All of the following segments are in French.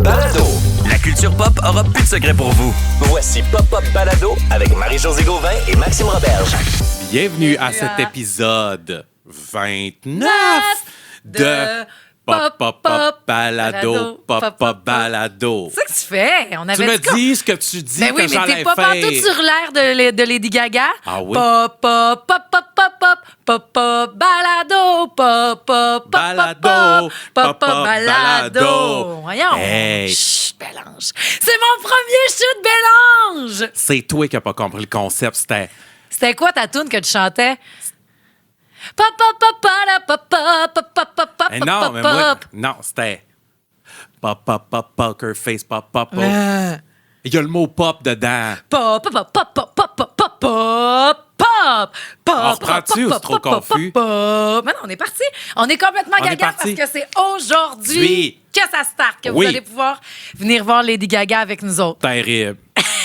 Balado. La culture pop aura plus de secrets pour vous. Voici Pop Balado avec Marie-Josée Gauvin et Maxime Roberge. Bienvenue à cet épisode 29 de Pop Balado. Pop Balado. C'est ça que tu fais. On avait Tu me dit qu'on- dis ce que tu dis Ben oui, que j'en mais t'es ai pas partout fait. sur l'air de Lady Gaga. Ah oui? Pop, pop, pop, pop, pop, pop, pop, pop, balado, pop, pop, pop, Balado, pop, pop, pop, balado. balado. Voyons. Hey. Chut, Bélange. C'est mon premier chute Bélange. C'est toi qui n'as pas compris le concept. C'était quoi ta toune que tu chantais? Pop, pop, pop, pop, pop, pop, pop, pop, pop, Eh non, pop, mais moi... pop. Non, c'était... Pop, poker face, pop. Euh. Il y a le mot pop dedans. Pop, pop, pop, pop, pop, pop, pop, pop, pop. On reprend-tu ou c'est trop confus? Mais non, on est parti. On est complètement On est gaga parce parti. que c'est aujourd'hui Oui. que ça start, que Oui. vous allez pouvoir venir voir Lady Gaga avec nous autres. Terrible.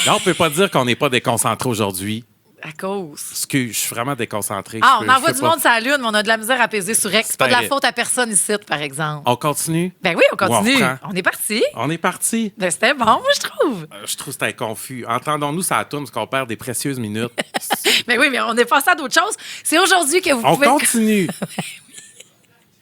Là, on peut pas dire qu'on n'est pas déconcentré aujourd'hui. À cause. Excuse, je suis vraiment déconcentré. Ah, Je on peux- envoie je du peux pas- monde sur la lune, mais on a de la misère à peser sur Rex. C'est pas de la terrible. faute à personne ici, par exemple. On continue? Ben oui, on continue. Ou on reprend? On est parti. On est parti. Ben, c'était bon, moi, je trouve. Je trouve que c'était confus. Entendons-nous ça tourne parce qu'on perd des précieuses minutes. Mais oui, mais on est passé à d'autres choses. C'est aujourd'hui que vous On pouvez... continue.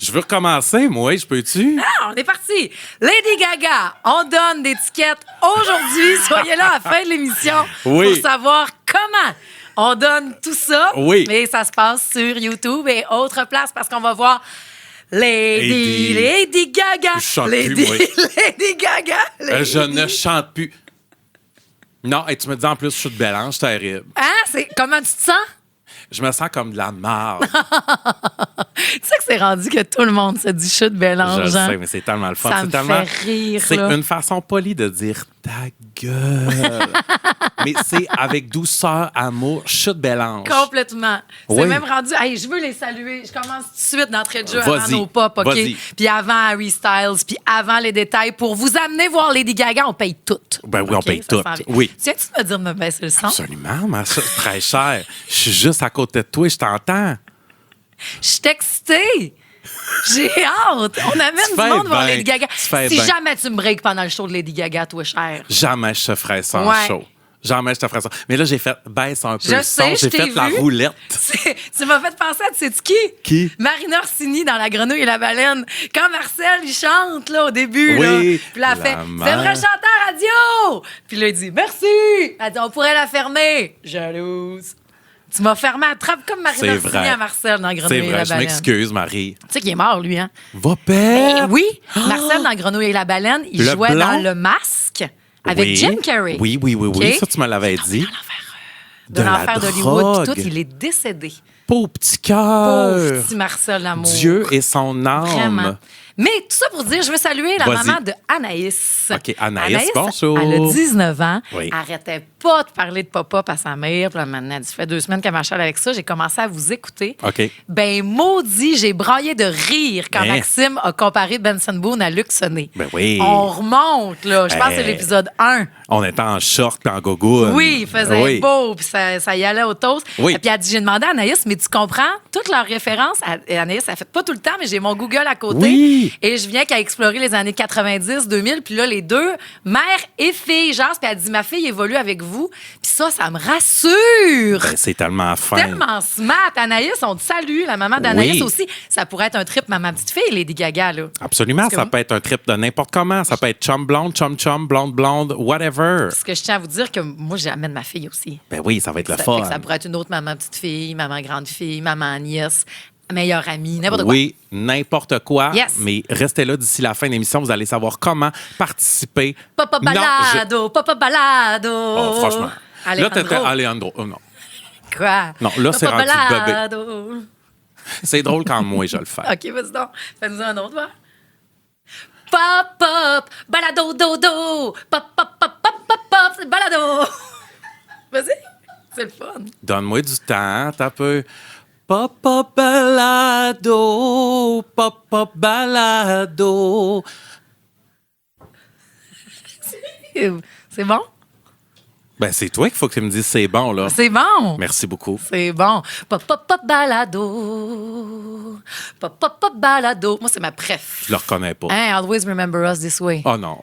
Je veux recommencer, moi. Je peux-tu? Ah, on est parti. Lady Gaga, on donne des tickets aujourd'hui. Soyez là à la fin de l'émission Oui. pour savoir comment on donne tout ça. Oui. Mais ça se passe sur YouTube et autres places parce qu'on va voir Lady Gaga. Je chante Lady, plus, moi. Lady Gaga. Je ne chante plus. Non, et tu me dis en plus, je suis de Bélange, terrible. Hein? Comment tu te sens? Je me sens comme de la marde. Tu sais que c'est rendu que tout le monde se dit chute Je Bélange. le hein? sais, mais c'est tellement le fun. Ça C'est me tellement... fait rire, C'est là. une façon polie de dire ta gueule. Mais c'est avec douceur, amour, chute Bélange. Complètement. C'est Oui. même rendu. Hey, je veux les saluer. Je commence tout de suite d'entrée de jeu Vas-y. avant nos pop, OK? Vas-y. Puis avant Harry Styles, puis avant les détails. Pour vous amener voir Lady Gaga, on paye tout. Ben oui, on OK? paye Ça tout. s'en vient. Oui. Tiens-tu de me dire de me baisser le son? Absolument, ma soeur, très cher. Je suis juste à côté de toi et je t'entends. Je suis excitée. J'ai hâte. On amène Tu du fais monde voir bien. Lady Gaga. Tu fais Si bien. jamais tu me breaks pendant le show de Lady Gaga, toi, cher. Jamais je te ferais ça en Ouais. show. Jamais je te ferais ça. Mais là, j'ai fait baisse un peu Je le sais, son. je J'ai t'ai fait la vu. roulette. Tu m'as fait penser à, tu sais qui? Qui? Marina Orsini dans La Grenouille et la Baleine. Quand Marcel, il chante, là, au début, Oui, là. Puis là, elle la fait « mère. C'est vrai chanter à radio! » Puis là, il dit « Merci! » Elle dit « On pourrait la fermer. » Jalouse. Tu m'as fermé à trappe comme Marina C'est Orsini vrai. à Marcel dans La C'est Grenouille et la vrai, je Baleine. m'excuse, Marie. Tu sais qu'il est mort, lui, hein? Va Eh perdre! oui, Marcel dans Grenouille et la Baleine, il Le jouait blond? dans Le Masque avec Oui. Jim Carrey. Oui, OK? ça, tu me l'avais dit. De la l'enfer d'Hollywood. Puis drogue. tout, il est décédé. Pauvre petit Pauvre cœur! petit Marcel Lamour. Dieu et son âme. Vraiment. Mais tout ça pour dire, je veux saluer la Vas-y. maman de Anaïs. OK, Anaïs, bonjour. Elle a 19 ans. Oui. Elle arrêtait pas de parler de pop-up à sa mère. Puis là, maintenant, elle dit, ça fait 2 semaines qu'elle m'achète avec ça. J'ai commencé à vous écouter. OK. Ben, maudit, j'ai braillé de rire quand Hein? Maxime a comparé Benson Boone à Luc Sonnet. Ben oui. On remonte, là. Je pense que c'est Hey. l'épisode 1. On était en short et en gogoune. Oui, il faisait Oui. beau, puis ça y allait au toast. Oui. Et puis elle dit, j'ai demandé à Anaïs, mais tu comprends, toutes leurs références, et Anaïs, elle fait pas tout le temps, mais j'ai mon Google à côté. Oui. Et je viens qu'à explorer les années 90, 2000, puis là, les deux, mère et fille, genre, puis elle dit, ma fille évolue avec vous. Puis ça me rassure. Ben, c'est tellement fin. Tellement smart. Anaïs, on te salue. La maman d'Anaïs Oui. aussi. Ça pourrait être un trip maman petite fille, Lady Gaga, là. Absolument, Parce que ça moi- peut être un trip de n'importe comment. Ça peut être chum, blonde, blonde, whatever. Parce que je tiens à vous dire que moi, j'amène ma fille aussi. Ben oui, ça va être le Ça, fun. fait que ça pourrait être une autre maman petite fille, maman grande fille, maman nièce, meilleure amie, n'importe quoi. Oui, n'importe quoi. Yes. Mais restez là d'ici la fin de l'émission. Vous allez savoir comment participer. Papa Non, balado, papa balado. Oh, franchement. Là, t'étais Alejandro. Alejandro. Oh, non. Quoi? Non, là, c'est Papa rendu bébé. balado. C'est drôle quand moi, je le fais. OK, vas-y donc. Fais-nous un autre, va. Pop, balado, dodo. Pop, pop, pop, pop, pop, pop, c'est balado. Vas-y. C'est le fun. Donne-moi du temps, t'as peu. Papa balado, papa balado. C'est bon? Ben, c'est toi qu'il faut que tu me dises c'est bon, là. C'est bon. Merci beaucoup. C'est bon. Pop, pop, pop, balado. Pop, pop, pop, balado. Moi, c'est ma préf. Je le reconnais pas. Hein, Always Remember Us This Way. Oh non.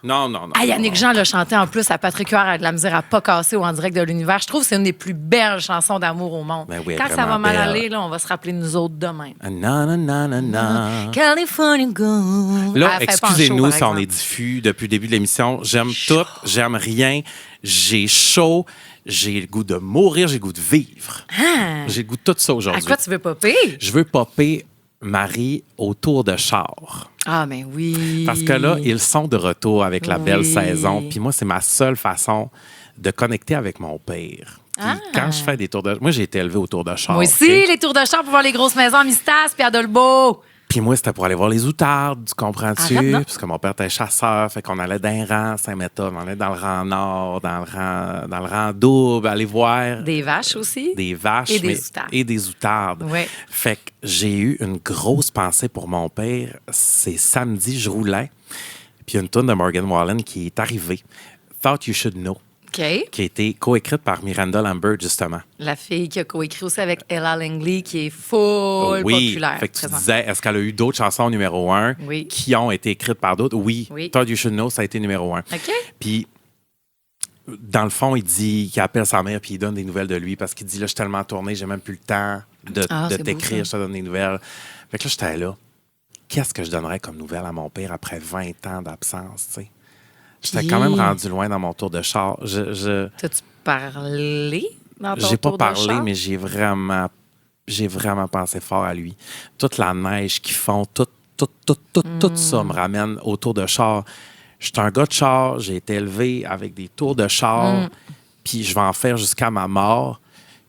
Non, non, non. Ah, Yannick non. Jean l'a chanté en plus à Patrick Huard avec de la misère à pas casser ou en direct de l'univers. Je trouve que c'est une des plus belles chansons d'amour au monde. Ben oui, Quand ça vraiment va mal belle. aller, là, on va se rappeler de nous autres demain. Non, non, non, non, non. California Gold. Là, Elle fait pas en show, excusez-nous par si on est exemple. diffus depuis le début de l'émission. J'aime tout, j'aime rien. J'ai chaud, j'ai le goût de mourir, j'ai le goût de vivre. Ah. J'ai le goût de tout ça À aujourd'hui. quoi tu veux popper? Je veux popper Marie autour de char. Ah, ben oui. Parce que là, ils sont de retour avec la belle Oui. saison. Puis moi, c'est ma seule façon de connecter avec mon père. Puis quand je fais des tours de... Moi, j'ai été élevé autour de char. Moi tu aussi, sais. les tours de char pour voir les grosses maisons à Mistas puis à Dolbeau. Puis moi, c'était pour aller voir les outardes, tu comprends-tu? Arrête, non. Parce que mon père était chasseur, fait qu'on allait d'un rang Saint-Méthode, on allait dans le rang nord, dans le rang double, aller voir Des vaches aussi. des vaches Et des outardes. et des outardes. Ouais. Fait que j'ai eu une grosse pensée pour mon père. C'est samedi, je roulais, puis une toune de Morgan Wallen qui est arrivée, Thought You Should Know, OK. qui a été coécrite par Miranda Lambert, justement. La fille qui a coécrit aussi avec Ella Langley, qui est full Oui, populaire. fait que tu présentement. disais, est-ce qu'elle a eu d'autres chansons numéro 1 Oui. qui ont été écrites par d'autres? Oui. Oui. Thought You Should Know, ça a été numéro 1. OK. Puis, dans le fond, il dit qu'il appelle sa mère puis il donne des nouvelles de lui parce qu'il dit, là, je suis tellement tourné, j'ai même plus le temps de C'est beau, t'écrire, ça. je te donne des nouvelles. Fait que là, j'étais là. Qu'est-ce que je donnerais comme nouvelle à mon père après 20 ans d'absence, tu sais? J'étais Puis- quand même rendu loin dans mon tour de char. T'as-tu parlé dans ton J'ai pas tour de parlé, char? mais j'ai vraiment pensé fort à lui. Toute la neige qu'ils font, tout ça me ramène au tour de char. Je suis un gars de char, j'ai été élevé avec des tours de char, puis je vais en faire jusqu'à ma mort.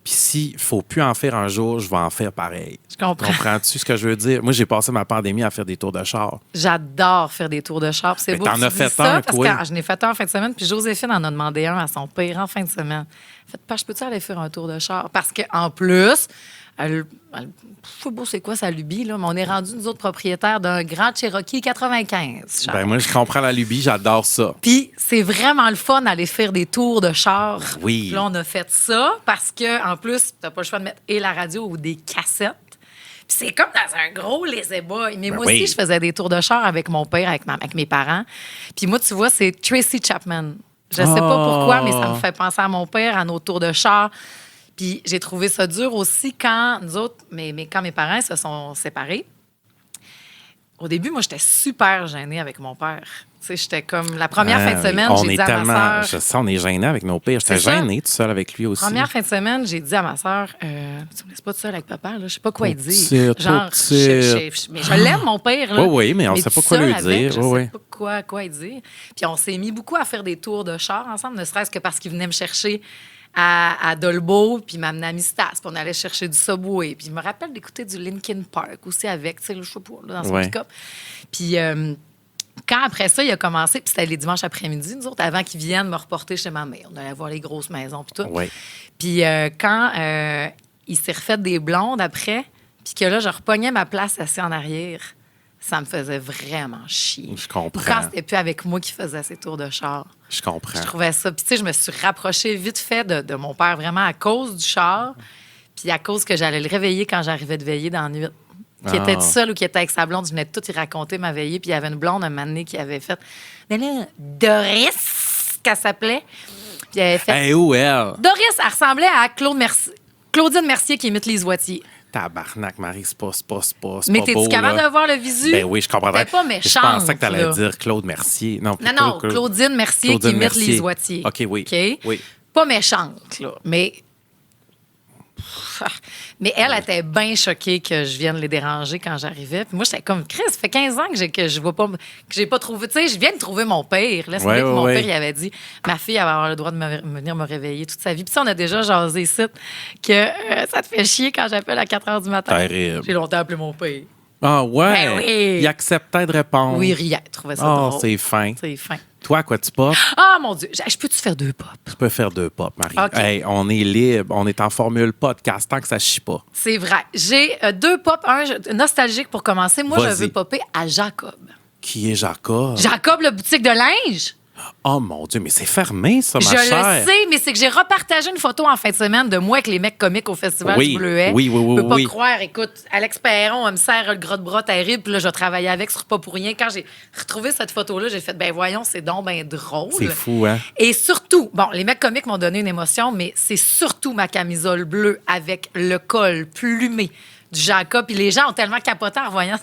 Puis s'il faut plus en faire un jour, je vais en faire pareil. Je comprends. Comprends-tu ce que je veux dire? Moi, j'ai passé ma pandémie à faire des tours de char. J'adore faire des tours de char. Puis C'est Mais beau t'en que tu as dises fait ça, un, parce toi. que je n'ai fait un en fin de semaine, puis Joséphine en a demandé un à son père en fin de semaine. Fait pas, je peux-tu aller faire un tour de char? Parce qu'en plus, je sais pas c'est quoi sa lubie, là, mais on est rendu nous autres propriétaires d'un grand Cherokee 95. Charles. Ben moi, je comprends la lubie, j'adore ça. Puis c'est vraiment le fun d'aller faire des tours de char. Oui. Puis là, on a fait ça parce que en plus, t'as pas le choix de mettre et la radio ou des cassettes. Puis c'est comme dans un gros laissez-boy. Mais Ben moi oui. aussi, je faisais des tours de char avec mon père, avec mes parents. Puis moi, tu vois, c'est Tracy Chapman. Je sais pas pourquoi, mais ça me fait penser à mon père, à nos tours de char. Puis j'ai trouvé ça dur aussi quand nous autres, quand mes parents se sont séparés. Au début, moi, j'étais super gênée avec mon père. Tu sais, j'étais comme... La première fin de semaine, on j'ai est dit à tellement, ma je sœur... sais, on est gênés avec nos pères. J'étais C'est ça. gênée tout seul avec lui aussi. Première fin de semaine, j'ai dit à ma sœur, tu me laisses pas tout seul avec papa, là, je sais pas quoi Trop dire. petite, Genre, trop petite. mais je l'aime, mon père. Là. Oui, oui, mais on sait tout pas quoi seul lui avec, dire. Je Oui, sais oui. pas quoi lui dire. Puis on s'est mis beaucoup à faire des tours de char ensemble, ne serait-ce que parce qu'il venait me chercher à Dolbeau, puis m'amener à Mistas, puis on allait chercher du Subway. Puis je me rappelle d'écouter du Linkin Park aussi avec, tu sais, le chapeau là, dans son Ouais. pick-up. Puis quand après ça, il a commencé, puis c'était les dimanches après-midi, nous autres, avant qu'ils viennent me reporter chez ma mère. On allait voir les grosses maisons, puis tout. Oui. Puis quand il s'est refait des blondes après, puis que là, je repognais ma place assis en arrière, ça me faisait vraiment chier. Je comprends. Ou quand c'était plus avec moi qui faisait ses tours de char. Je comprends. Je trouvais ça. Puis tu sais, je me suis rapprochée vite fait de mon père vraiment à cause du char, puis à cause que j'allais le réveiller quand j'arrivais de veiller dans la nuit. Qui était tout seul ou qui était avec sa blonde, je venais de tout y raconter ma veillée. Puis il y avait une blonde un moment donné qui avait fait... Mais là, Doris, qu'elle s'appelait. Puis elle avait fait... Hey, où elle? Doris, elle ressemblait à Claudine Mercier qui imite Lise Wattier. Tabarnak, Marie, c'est pas Mais pas t'es-tu beau, capable là. de voir le visu? Ben oui, je comprendrais. T'es pas Je méchante, pensais que t'allais là. dire Claude Mercier. Non, Non, Claudine Mercier Claudine qui imite Mercier. Lise Wattier. OK, oui. OK? Oui. Pas méchante, là, mais... Mais elle était bien choquée que je vienne les déranger quand j'arrivais. Puis moi, j'étais comme, Chris, ça fait 15 ans que je vois pas, que j'ai pas trouvé. Tu sais, je viens de trouver mon père. Là, c'est Ouais, vrai que ouais, mon ouais. père, il avait dit, ma fille, elle va avoir le droit de venir me réveiller toute sa vie. Puis ça, on a déjà jasé ici que ça te fait chier quand j'appelle à 4 h du matin. Terrible. J'ai longtemps appelé mon père. Ah ouais? Ben oui. Il acceptait de répondre. Oui, il riait. Il trouvait ça Oh, drôle. c'est fin. C'est fin. Toi, quoi, tu pop? Ah, mon Dieu. Je peux-tu faire 2 pop? Tu peux faire 2 pop, Marie. OK. Hey, on est libre. On est en formule podcast tant que ça chie pas. C'est vrai. J'ai 2 pop. Un nostalgique pour commencer. Moi, je Vas-y. veux popper à Jacob. Qui est Jacob? Jacob, le boutique de linge? Oh mon Dieu, mais c'est fermé, ça, ma Je chère. le sais, mais c'est que j'ai repartagé une photo en fin de semaine de moi avec les mecs comiques au Festival Oui, du Bleuet. oui, oui, oui, Je peux pas oui. croire. Écoute, Alex Perron, elle me sert le gros de bras terrible, puis là, je travaillais avec, ce pas pour rien. Quand j'ai retrouvé cette photo-là, j'ai fait, ben voyons, c'est donc ben drôle. C'est fou, hein? Et surtout, bon, les mecs comiques m'ont donné une émotion, mais c'est surtout ma camisole bleue avec le col plumé du Jacob. Puis les gens ont tellement capoté en voyant.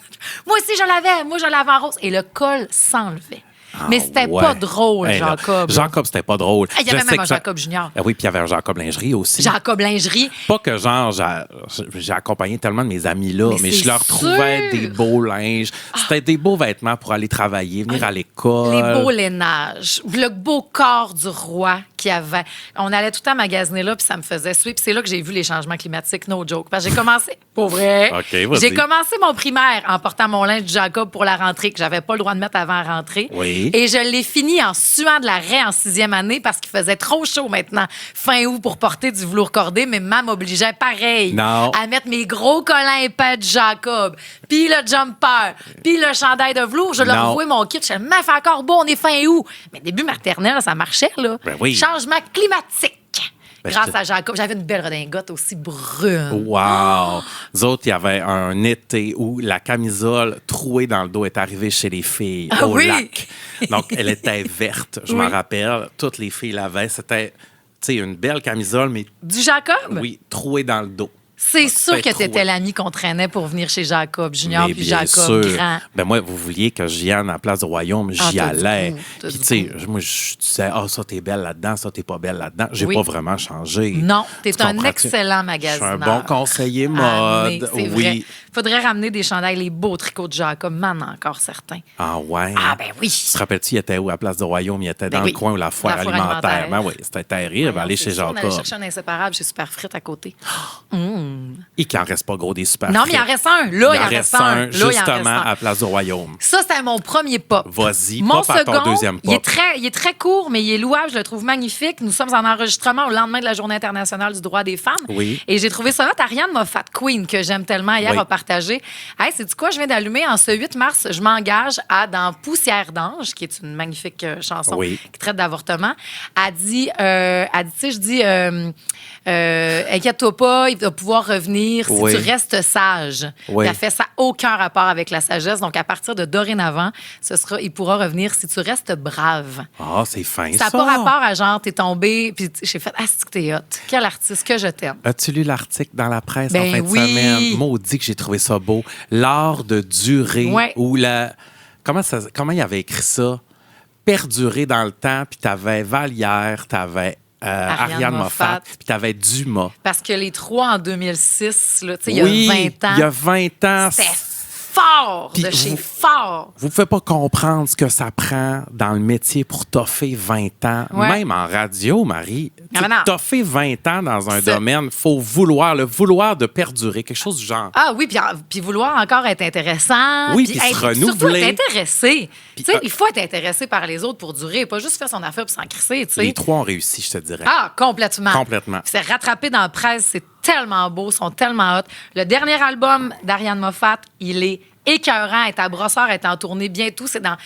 Moi aussi, je l'avais en rose. Et le col s'enlevait. Mais c'était ouais. pas drôle, Hey, là, Jacob. Jacob, c'était pas drôle. Il y avait Je sais même un que Jacob Junior. Ah oui, puis il y avait un Jacob Lingerie aussi. Jacob Lingerie. Pas que genre, j'ai accompagné tellement de mes amis là, mais je c'est leur trouvais sûr. des beaux linges. C'était des beaux vêtements pour aller travailler, venir à l'école. Les beaux lainages. Le beau corps du roi qu'il y avait. On allait tout le temps magasiner là, puis ça me faisait suer. Puis c'est là que j'ai vu les changements climatiques, no joke. Parce que j'ai commencé, pour vrai, OK, vas-y. j'ai commencé mon primaire en portant mon linge du Jacob pour la rentrée, que j'avais pas le droit de mettre avant la rentrée. Oui. Et je l'ai fini en suant de la raie en 6e année parce qu'il faisait trop chaud maintenant, fin août, pour porter du velours cordé. Mais maman m'obligeait pareil Non. à mettre mes gros collants épais de Jacob, puis le jumper, puis le chandail de velours. Je leur Non. vouais mon kit. Je disais, mais fait encore beau, on est fin août. Mais début maternelle, ça marchait, là. Ben oui. Changement climatique. Ben, Grâce je te- à Jacob. J'avais une belle redingote aussi brune. Wow! Nous autres, il y avait un été où la camisole trouée dans le dos est arrivée chez les filles Ah au oui? lac. Donc, elle était verte, je m'en rappelle. Toutes les filles l'avaient. C'était, tu sais, une belle camisole, mais Du Jacob? oui, trouée dans le dos. C'est sûr que Peut-être tu étais troué. l'ami qu'on traînait pour venir chez Jacob Junior Mais puis bien Jacob sûr. Grand. Ben moi, vous vouliez que j'y aille à la place du Royaume, j'y Ah, t'as du allais. goût, t'as Puis, du tu sais, moi, je disais, ça, t'es belle là-dedans, ça, t'es pas belle là-dedans. J'ai Oui. pas vraiment changé. Non, t'es Tu un comprends-tu? excellent Je magasineur. suis un bon conseiller Ah, mais mode. c'est Oui. vrai. Faudrait ramener des chandails, les beaux tricots de Jacob. Man, encore certains. Ah ouais? Ah, ben oui. Tu te rappelles-tu, il était où à la place du Royaume? Il était dans Ben le oui. coin où la foire La foire alimentaire. alimentaire. Ben oui, c'était terrible, aller C'est chez sûr, on allait Jacob. chercher un inséparable chez Super Frites à côté. Et qu'il en reste pas gros des super Non, mais il en reste un. Là, il en reste un. Là, il en reste justement, un. à la place du Royaume. Ça, c'était mon premier pop. Vas-y, Mon pop à ton second, deuxième il pop. est très court, mais il est louable. Je le trouve magnifique. Nous sommes en enregistrement au lendemain de la Journée internationale du droit des femmes. Oui. Et j'ai trouvé ça hot. Ariane Moffat, Queen, que j'aime tellement, hier, Oui. a partagé. Hey, sais-tu quoi? Je viens d'allumer. En ce 8 mars, je m'engage dans Poussière d'ange, qui est une magnifique chanson Oui. qui traite d'avortement. Elle dit, tu sais, je dis, inquiète-toi pas, il va pouvoir revenir si Oui. tu restes sage. Oui. Puis elle fait ça aucun rapport avec la sagesse. Donc, à partir de dorénavant, il pourra revenir si tu restes brave. Ah, c'est fin, Ça ça. n'a pas rapport à genre, t'es tombé, puis j'ai fait, ah, c'est que t'es hot. Quel artiste que je t'aime. As-tu lu l'article dans la presse en Ben fin de oui. semaine? Maudit que j'ai trouvé ça beau. L'art de durer Ouais. ou la... Comment il avait écrit ça? Perdurer dans le temps, puis t'avais Vallière, t'avais Ariane Moffat, puis t'avais Dumas. Parce que les trois en 2006, là, tu sais, il y a Oui, 20 ans, il y a 20 ans. c'était fort Puis de chez vous- fort. Vous ne pouvez pas comprendre ce que ça prend dans le métier pour toffer 20 ans. Ouais. Même en radio, Marie. Ah, mais non. Toffer 20 ans dans un Ça- domaine, il faut vouloir, le vouloir de perdurer, quelque chose du genre. Ah oui, puis vouloir encore être intéressant. Oui, puis se être- renouveler. Surtout être intéressé. Puis, Tu sais, il faut être intéressé par les autres pour durer, pas juste faire son affaire puis s'en crisser, tu sais. Les trois ont réussi, je te dirais. Ah, complètement. Complètement. C'est rattrapé dans la presse, c'est tellement beau, ils sont tellement hot. Le dernier album d'Ariane Moffat, il est écœurant, est à brosseur, est en tournée bientôt. C'est dans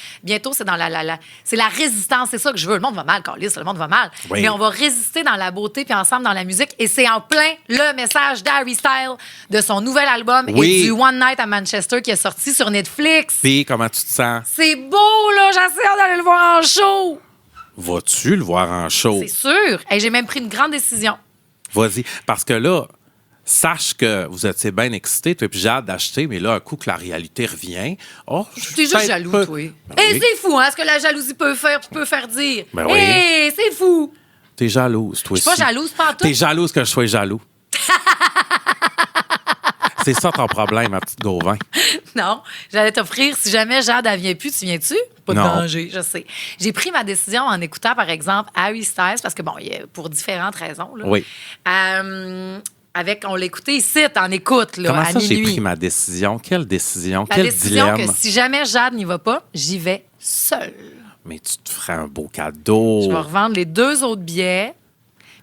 c'est la résistance, c'est ça que je veux. Le monde va mal, Carlis, le monde va mal. Oui. Mais on va résister dans la beauté puis ensemble dans la musique. Et c'est en plein le message d'Harry Styles de son nouvel album Oui. et du One Night à Manchester qui est sorti sur Netflix. Puis, comment tu te sens? C'est beau, là, j'ai assez hâte d'aller le voir en show. Vas-tu le voir en show? C'est sûr. Et j'ai même pris une grande décision. Vas-y. Parce que là, sache que vous étiez bien excité, toi, puis j'ai hâte d'acheter, mais là, un coup que la réalité revient, T'es juste jaloux, toi. Ben Et oui. c'est fou, hein, ce que la jalousie peut faire dire. Ben oui. Hé, c'est fou. T'es jalouse, toi Je suis pas aussi. jalouse, pas en tout. T'es jalouse que je sois jaloux. C'est ça ton problème, ma petite Gauvin. Non, j'allais t'offrir, si jamais Jade, elle vient plus, tu viens-tu? Pas de Non. danger, je sais. J'ai pris ma décision en écoutant, par exemple, Harry Styles, parce que, bon, pour différentes raisons. Là. Oui. On l'a écouté ici, en écoute, là, Comment à ça, j'ai minuit. pris ma décision? Quelle décision? La Quel décision dilemme? que si jamais Jade n'y va pas, j'y vais seule. Mais tu te ferais un beau cadeau. Je vais revendre les 2 autres billets,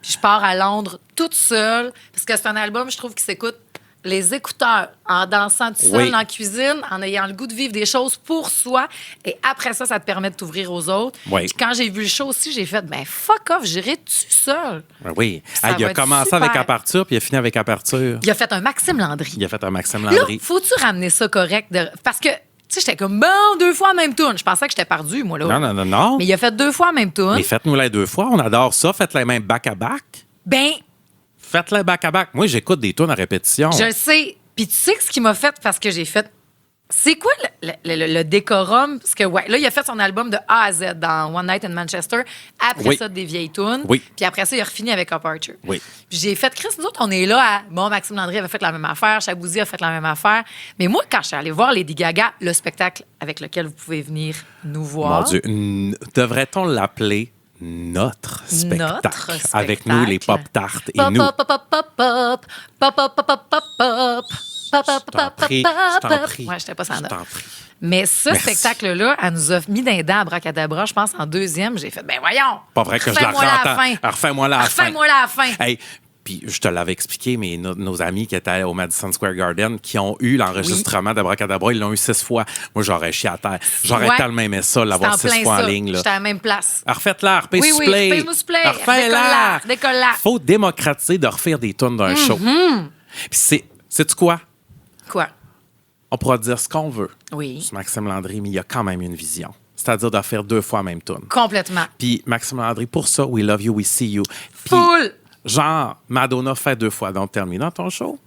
puis je pars à Londres toute seule, parce que c'est un album, je trouve, qui s'écoute les écouteurs, en dansant tout seul dans la cuisine, en ayant le goût de vivre des choses pour soi. Et après ça, ça te permet de t'ouvrir aux autres. Oui. Puis quand j'ai vu le show aussi, j'ai fait, ben fuck off, j'irai tout seul. Oui. Ça Il va a être commencé super. avec Aperture, puis il a fini avec Aperture. Il a fait un Maxime Landry. Il a fait un Maxime Là, Landry. faut-tu ramener ça correct? Parce que, tu sais, j'étais comme, bon, 2 fois la même tune. Je pensais que j'étais perdu, moi, là. Non. Mais il a fait 2 fois la même tune. Mais faites-nous les 2 fois. On adore ça. Faites-les même back-à-back. Ben, Faites-les back-à-back. Moi, j'écoute des tunes à répétition. je le sais. Puis tu sais ce qu'il m'a fait parce que j'ai fait. C'est quoi le décorum? Parce que, ouais, là, il a fait son album de A à Z dans One Night in Manchester. Après Oui. ça, des vieilles tunes. Oui. Puis après ça, il a refini avec Aperture. Oui. Puis j'ai fait, Chris, nous autres, on est là à. Bon, Maxime Landry avait fait la même affaire, Chabouzy a fait la même affaire. Mais moi, quand je suis allée voir Lady Gaga, le spectacle avec lequel vous pouvez venir nous voir. Mon Dieu. Devrait-on l'appeler notre spectacle? Notre Avec nous, les spectacle. pop-tartes et Pop, nous. pop, pop, pop, pop, pop, pop, pop, pop, pop, pop, pop. Pop, pop, Je t'en pop, prie, pop, je t'en pop. prie. Ouais, j'étais pas sans Je note. t'en prie. Mais ce Merci. spectacle-là, elle nous a mis d'un dents à Bracadabra, je pense, en 2e. J'ai fait, ben voyons. Pas vrai que je la refais-moi la rentends. fin. Refais-moi la fin. Refais-moi la fin. Hey, puis je te l'avais expliqué, mais nos amis qui étaient au Madison Square Garden, qui ont eu l'enregistrement d'Abracadabra, ils l'ont eu 6 fois. Moi, j'aurais chié à terre. J'aurais Ouais. tellement aimé ça, l'avoir C'était en 6 plein fois ça. en ligne. Là. J'étais à la même place. Refaites-la, repais Oui, soufflé. repais-moi soufflé. Refais-la. Décolle-la. Faut démocratiser de refaire des tunes d'un show. Puis sais-tu quoi? Quoi? On pourra dire ce qu'on veut Oui. sur Maxime Landry, mais il y a quand même une vision. C'est-à-dire de faire 2 fois la même tune. Complètement. Puis Maxime Landry, pour ça, We Love You, We See You. Puis, Full. genre, Madonna fait 2 fois, donc termine dans ton show.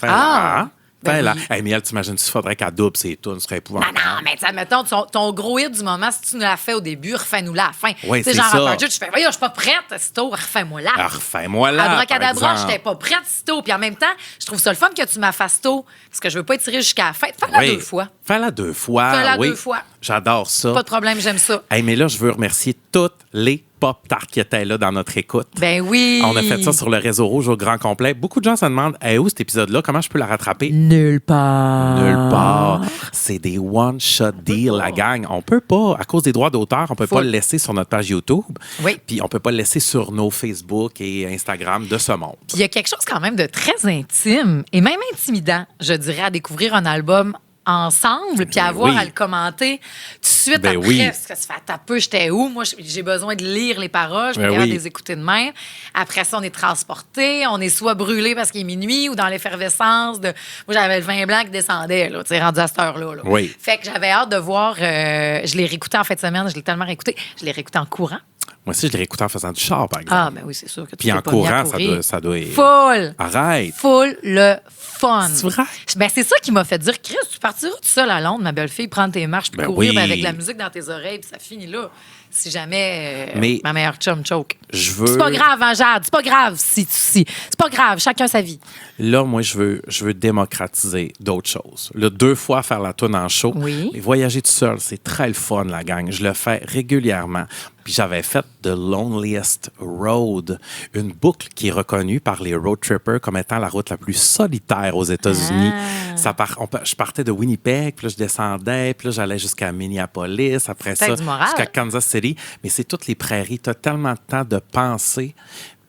Ah! Ben là. oui. Hey, mais elle, t'imagines-tu, il faudrait qu'elle double ses tunes, ce serait épouvantable. Non, mais tu sais, mettons, ton gros hit du moment, si tu nous l'as fait au début, refais-nous-la à la fin. Oui, Tu sais, c'est genre, ça. à Aperture, je fais, voyons, je suis pas prête, sitôt, refais-moi-la. Alors, refais-moi là. À Bracadabra, par exemple. j'étais pas prête, sitôt. Puis en même temps, je trouve ça le fun que tu m'as fasses tôt, parce que je veux pas étirer jusqu'à la fin. Fais-la Oui. 2 fois. Fais-la 2 fois. Fais-la oui. 2 fois. J'adore ça. Pas de problème, j'aime ça. Hey, mais là, je veux remercier toutes les pop-tarts qui étaient là dans notre écoute. Ben oui. On a fait ça sur le réseau Rouge au grand complet. Beaucoup de gens se demandent, hey, où cet épisode-là? Comment je peux la rattraper? Nulle part. Nulle part. C'est des one-shot deals, la gang. On peut pas, à cause des droits d'auteur, on peut Faut- pas le laisser sur notre page YouTube. Oui. Puis on peut pas le laisser sur nos Facebook et Instagram de ce monde. Puis il y a quelque chose quand même de très intime et même intimidant, je dirais, à découvrir un album ensemble, puis avoir oui. à le commenter tout de suite Ben après. oui. Parce que ça fait taper peu, j'étais où? Moi, j'ai besoin de lire les paroles, je Ben me capable oui. de les écouter de même. Après ça, on est transporté, on est soit brûlé parce qu'il est minuit ou dans l'effervescence de. Moi, j'avais le vin blanc qui descendait, là, tu sais, rendu à cette heure-là. Là. Oui. Fait que j'avais hâte de voir. Je l'ai réécouté en fin de semaine, je l'ai tellement réécouté. Je l'ai réécouté en courant. Moi aussi, je l'ai réécouté en faisant du char, par exemple. Ah, ben oui, c'est sûr que tu Puis t'es en pas mis à courant, courir. ça doit... Full! Arrête! Full le fun. C'est vrai? Ben, c'est ça qui m'a fait dire, Chris, tu partiras tout seul à Londres, ma belle-fille, prendre tes marches, puis Ben courir oui. ben, avec la musique dans tes oreilles, puis ça finit là. Si jamais Mais- ma meilleure chum choke. Je veux... C'est pas grave, hein, Jade, c'est pas grave si tu si. C'est pas grave, chacun sa vie. Là, moi, je veux démocratiser d'autres choses. Là, 2 fois faire la tourne en show. Oui. Mais voyager tout seul, c'est très le fun, la gang. Je le fais régulièrement. Puis j'avais fait The Loneliest Road, une boucle qui est reconnue par les road trippers comme étant la route la plus solitaire aux États-Unis. Je partais de Winnipeg, puis là, je descendais, puis là, j'allais jusqu'à Minneapolis, après C'est ça, du moral. jusqu'à Kansas City. Mais c'est toutes les prairies. Tu as tellement de temps de penser.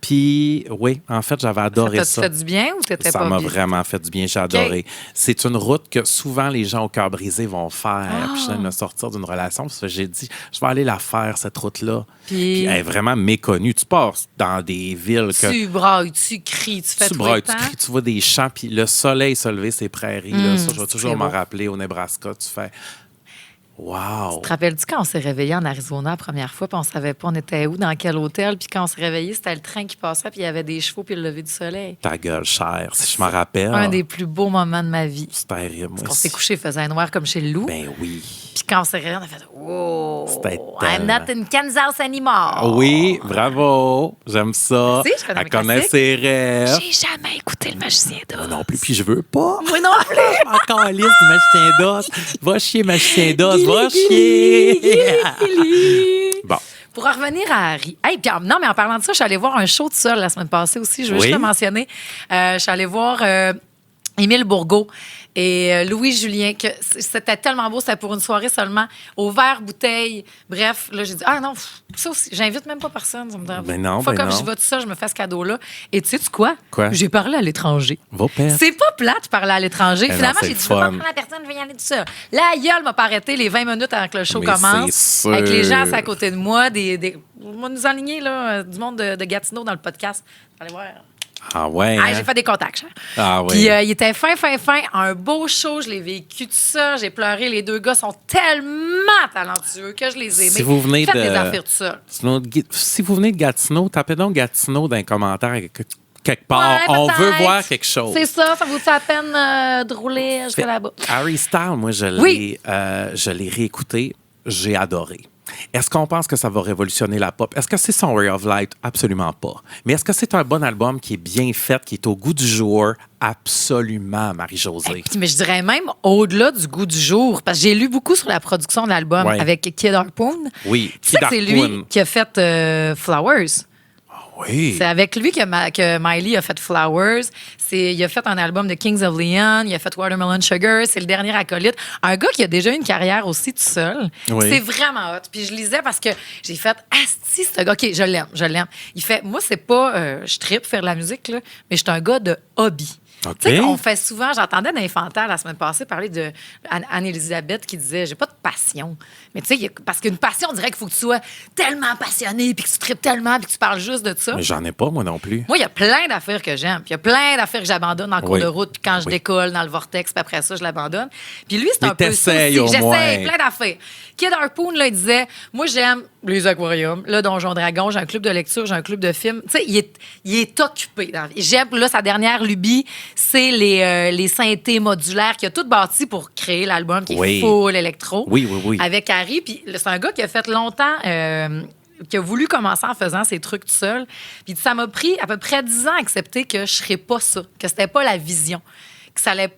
Puis, oui, en fait, j'avais adoré Ça ça. t'a fait du bien ou t'étais Ça pas m'a bien? vraiment fait du bien, j'ai adoré. C'est une route que souvent les gens au cœur brisé vont faire. Puis je viens de me sortir d'une relation, parce que j'ai dit, je vais aller la faire, cette route-là. Puis elle est vraiment méconnue. Tu passes dans des villes que Tu brailles, tu cries, tu fais tu tout brailles, le tu temps. cries, tu vois des champs, puis le soleil se lever, ces prairies. Là, ça, je vais c'est toujours très m'en beau. rappeler au Nebraska. Tu fais wow! Te rappelles-tu quand on s'est réveillé en Arizona la première fois, puis on savait pas on était où, dans quel hôtel, puis quand on s'est réveillé, c'était le train qui passait, puis il y avait des chevaux, puis le lever du soleil. Ta gueule, chère, si je m'en rappelle. Un des plus beaux moments de ma vie. C'est terrible. moi On s'est aussi. couché, il faisait noir comme chez le loup. Ben oui. Puis quand on s'est réveillé, on a fait « Wow! C'était I'm tellement- not in Kansas anymore! » Oui, bravo. J'aime ça. Merci, je connais Elle mes connaît classiques. ses rêves. J'ai jamais écouté le magicien d'Oz. Non plus, puis je veux pas. Moi non plus! Je m'en calisse du magicien d'os. Va chier, magicien d'os. Va chier. Bon. Pour en revenir à Harry. Hey, puis non, mais en parlant de ça, je suis allée voir un show de seul la semaine passée aussi. Je veux Oui. juste le mentionner. Je suis allée voir Émile Bourgault. Et Louis Julien, que c'était tellement beau, c'était pour une soirée seulement, au verre bouteille. Bref, là, j'ai dit, ah non, ça aussi, j'invite même pas personne. Ça me dit, Ben non, Fuck ben off, non. je vais tout ça, je me fais ce cadeau-là. Et tu sais quoi? Quoi? J'ai parlé à l'étranger. Va perdre. C'est pas plate de parler à l'étranger. Ben Finalement, non, j'ai c'est dit, je veux pas fun. prendre la personne, je vais y aller tout seul. La gueule m'a pas arrêté les 20 minutes avant que le show Mais commence. c'est sûr. Avec les gens assis à côté de moi, on va nous enligner, là, du monde de Gatineau dans le podcast. Allez voir. Ah ouais. Ah, hein? j'ai fait des contacts, cher. Ah ouais. Puis il était fin. Un beau show. Je l'ai vécu tout ça. J'ai pleuré. Les deux gars sont tellement talentueux que je les ai aimés. Si vous venez Faites de- des affaires tout ça. Si vous venez de Gatineau, tapez donc Gatineau dans les commentaires quelque part. Ouais, On peut-être. veut voir quelque chose. C'est ça. Ça vaut la peine de rouler jusqu'à là-bas. Harry Styles, moi, Oui. je l'ai réécouté. J'ai adoré. Est-ce qu'on pense que ça va révolutionner la pop? Est-ce que c'est son Ray of Light? Absolument pas. Mais est-ce que c'est un bon album qui est bien fait, qui est au goût du jour? Absolument, Marie-Josée. Mais je dirais même au-delà du goût du jour, parce que j'ai lu beaucoup sur la production de l'album Ouais. avec Kid Harpoon. Oui, Tu sais Kid que c'est Harpoon. lui qui a fait Flowers. Oui. C'est avec lui que Miley a fait Flowers. Il a fait un album de Kings of Leon. Il a fait Watermelon Sugar. C'est le dernier acolyte. Un gars qui a déjà eu une carrière aussi tout seul. Oui. C'est vraiment hot. Puis je lisais parce que j'ai fait asti, ce gars. OK, je l'aime. Il fait, moi, c'est pas, je trippe faire de la musique, là, mais je suis un gars de hobby. OK. Tu sais, on fait souvent, j'entendais dans Infantil la semaine passée parler de Anne-Élisabeth qui disait, j'ai pas de passion. Mais tu sais, parce qu'une passion, on dirait qu'il faut que tu sois tellement passionné, puis que tu tripes tellement, puis que tu parles juste de ça. Mais j'en ai pas, moi non plus. Moi, il y a plein d'affaires que j'aime. Puis il y a plein d'affaires que j'abandonne en cours Oui. de route. Puis quand je Oui. décolle dans le vortex, puis après ça, je l'abandonne. Puis lui, c'est Mais un peu ça t'essayes aussi. au moins. J'essaye plein d'affaires. Kid Harpoon, là, il disait, moi, j'aime les aquariums, le Donjon Dragon, j'ai un club de lecture, j'ai un club de films. Tu sais, il est occupé dans la vie. J'aime, là, sa dernière lubie, c'est les synthés modulaires qu'il a tout bâti pour créer l'album qui Oui. est full électro. Oui. Avec Harry. Puis c'est un gars qui a fait longtemps... qui a voulu commencer en faisant ses trucs tout seul. Puis ça m'a pris à peu près 10 ans à accepter que je serais pas ça, que c'était pas la vision.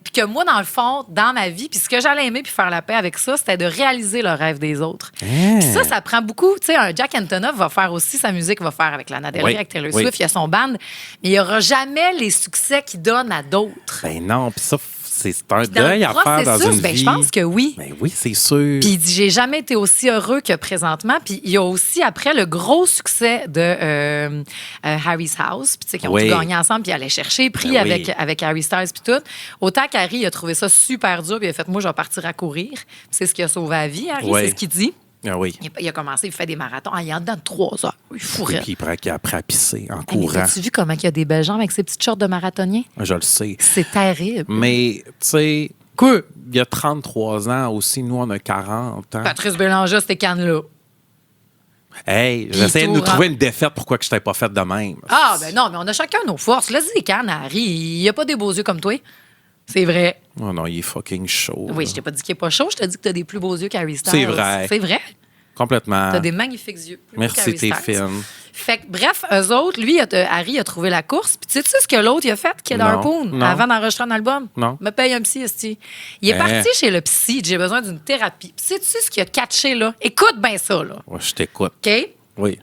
Puis que moi, dans le fond, dans ma vie, puis ce que j'allais aimer puis faire la paix avec ça, c'était de réaliser le rêve des autres. Puis ça prend beaucoup. Tu sais, un Jack Antonoff va faire aussi sa musique, va faire avec Lana Del Rey, Oui, avec Taylor oui. Swift, il y a son band, mais il n'y aura jamais les succès qu'il donne à d'autres. Ben non, puis ça, c'est un Dans deuil le à faire dans processus, une ben, vie. je pense que oui. Ben oui, c'est sûr. Puis il dit, j'ai jamais été aussi heureux que présentement. Puis il y a aussi, après, le gros succès de Harry's House, puis tu sais, qu'ils ont Oui. tout gagné ensemble, puis ils allaient chercher prix Ben oui. avec Harry Styles, puis tout. Autant qu'Harry, il a trouvé ça super dur, puis il a fait, moi, je vais partir à courir. C'est ce qui a sauvé la vie, Harry, Oui. c'est ce qu'il dit. Ah oui. Il a commencé, il fait des marathons. Ah, il est en dedans de 3 heures. Il Et fourrait. puis après à pisser en Mais courant. as-tu vu comment il y a des belles jambes avec ses petites shorts de marathonien? Je le sais. C'est terrible. Mais, tu sais, Quoi? il y a 33 ans aussi, nous, on a 40 ans. Patrice Bélanger, c'était canne-là. Hey, Puis j'essaie de tout nous rend- trouver une défaite pourquoi que je t'ai pas faite de même. Ah, ben non, mais on a chacun nos forces. Laisse-y, canne, Harry. Il a pas des beaux yeux comme toi. C'est vrai. Oh non, il est fucking chaud. Oui, là. je t'ai pas dit qu'il est pas chaud. Je t'ai dit que t'as des plus beaux yeux qu'Harry Styles. C'est vrai. C'est vrai. Complètement. T'as des magnifiques yeux. plus beaux Merci, qu'Harry t'es Styles. fine. Fait que, bref, eux autres, lui, Harry a trouvé la course. Puis tu sais ce que l'autre il a fait, Kid Non, Harpoon, non. avant d'enregistrer un album? Non. Me paye un psy, esti. Il est Hein? parti chez le psy. Il dit, j'ai besoin d'une thérapie. Puis sais-tu ce qu'il a catché, là? Écoute bien ça, là. Ouais, je t'écoute. OK? Oui.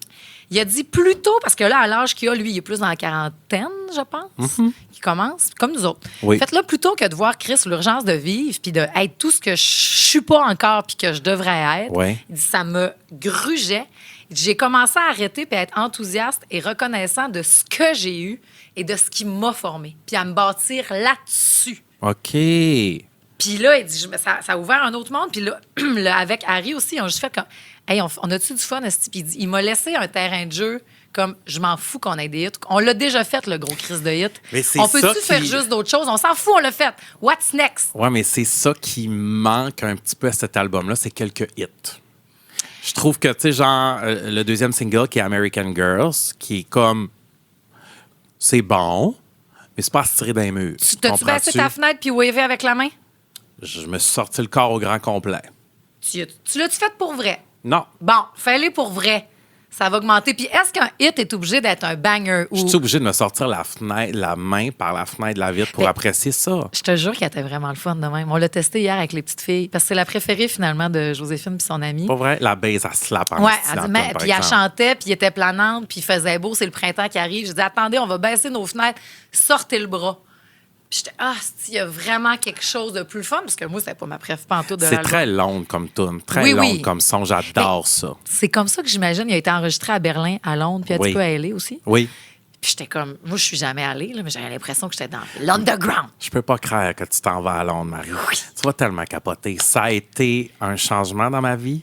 Il a dit plutôt, parce que là, à l'âge qu'il a, lui, il est plus dans la quarantaine, je pense, qui commence, comme nous autres. Oui. Faites-là plutôt que de voir Chris l'urgence de vivre, puis d'être tout ce que je suis pas encore, puis que je devrais être. Ouais. Il dit, ça me grugeait. Il dit, j'ai commencé à arrêter, puis à être enthousiaste et reconnaissant de ce que j'ai eu et de ce qui m'a formé, puis à me bâtir là-dessus. OK. Puis là, il dit, ça a ouvert un autre monde. Puis là, avec Harry aussi, ils ont juste fait comme, hey, on a-tu du fun, esti? Puis il m'a laissé un terrain de jeu comme, je m'en fous qu'on ait des hits. On l'a déjà fait, le gros crise de hits. Mais c'est On peut-tu ça faire qui- juste d'autres choses? On s'en fout, on l'a fait. What's next? Ouais, mais c'est ça qui manque un petit peu à cet album-là, c'est quelques hits. Je trouve que, tu sais, genre, le deuxième single qui est American Girls, qui est comme. C'est bon, mais c'est pas à se tirer d'un mur. T'as-tu baissé ta fenêtre puis wavé avec la main? Je me suis sorti le corps au grand complet. Tu l'as-tu fait pour vrai? Non. Bon, fais-le pour vrai. Ça va augmenter. Puis est-ce qu'un hit est obligé d'être un banger? Je suis obligé de me sortir la main par la fenêtre de la vitre pour Mais- apprécier ça. Je te jure qu'elle était vraiment le fun de même. On l'a testé hier avec les petites filles parce que c'est la préférée finalement de Joséphine et son amie. Pas vrai? La base, elle slap en Ouais, esti elle dans dit, le mais, tune, par puis elle exemple. chantait, puis il était planante, puis il faisait beau, c'est le printemps qui arrive. Je dis, attendez, on va baisser nos fenêtres, sortez le bras. Puis j'étais, il y a vraiment quelque chose de plus fun, parce que moi, c'était pas ma préf pantoute de C'est l'album. très long comme tune, très Oui, long oui. comme son. J'adore ça. C'est comme ça que j'imagine. Il a été enregistré à Berlin, à Londres, puis un petit peu à LA aussi. Oui. Puis j'étais comme, moi, je suis jamais allée, là, mais j'avais l'impression que j'étais dans l'underground. Je peux pas croire que tu t'en vas à Londres, Marie. Tu vas tellement capoter. Ça a été un changement dans ma vie.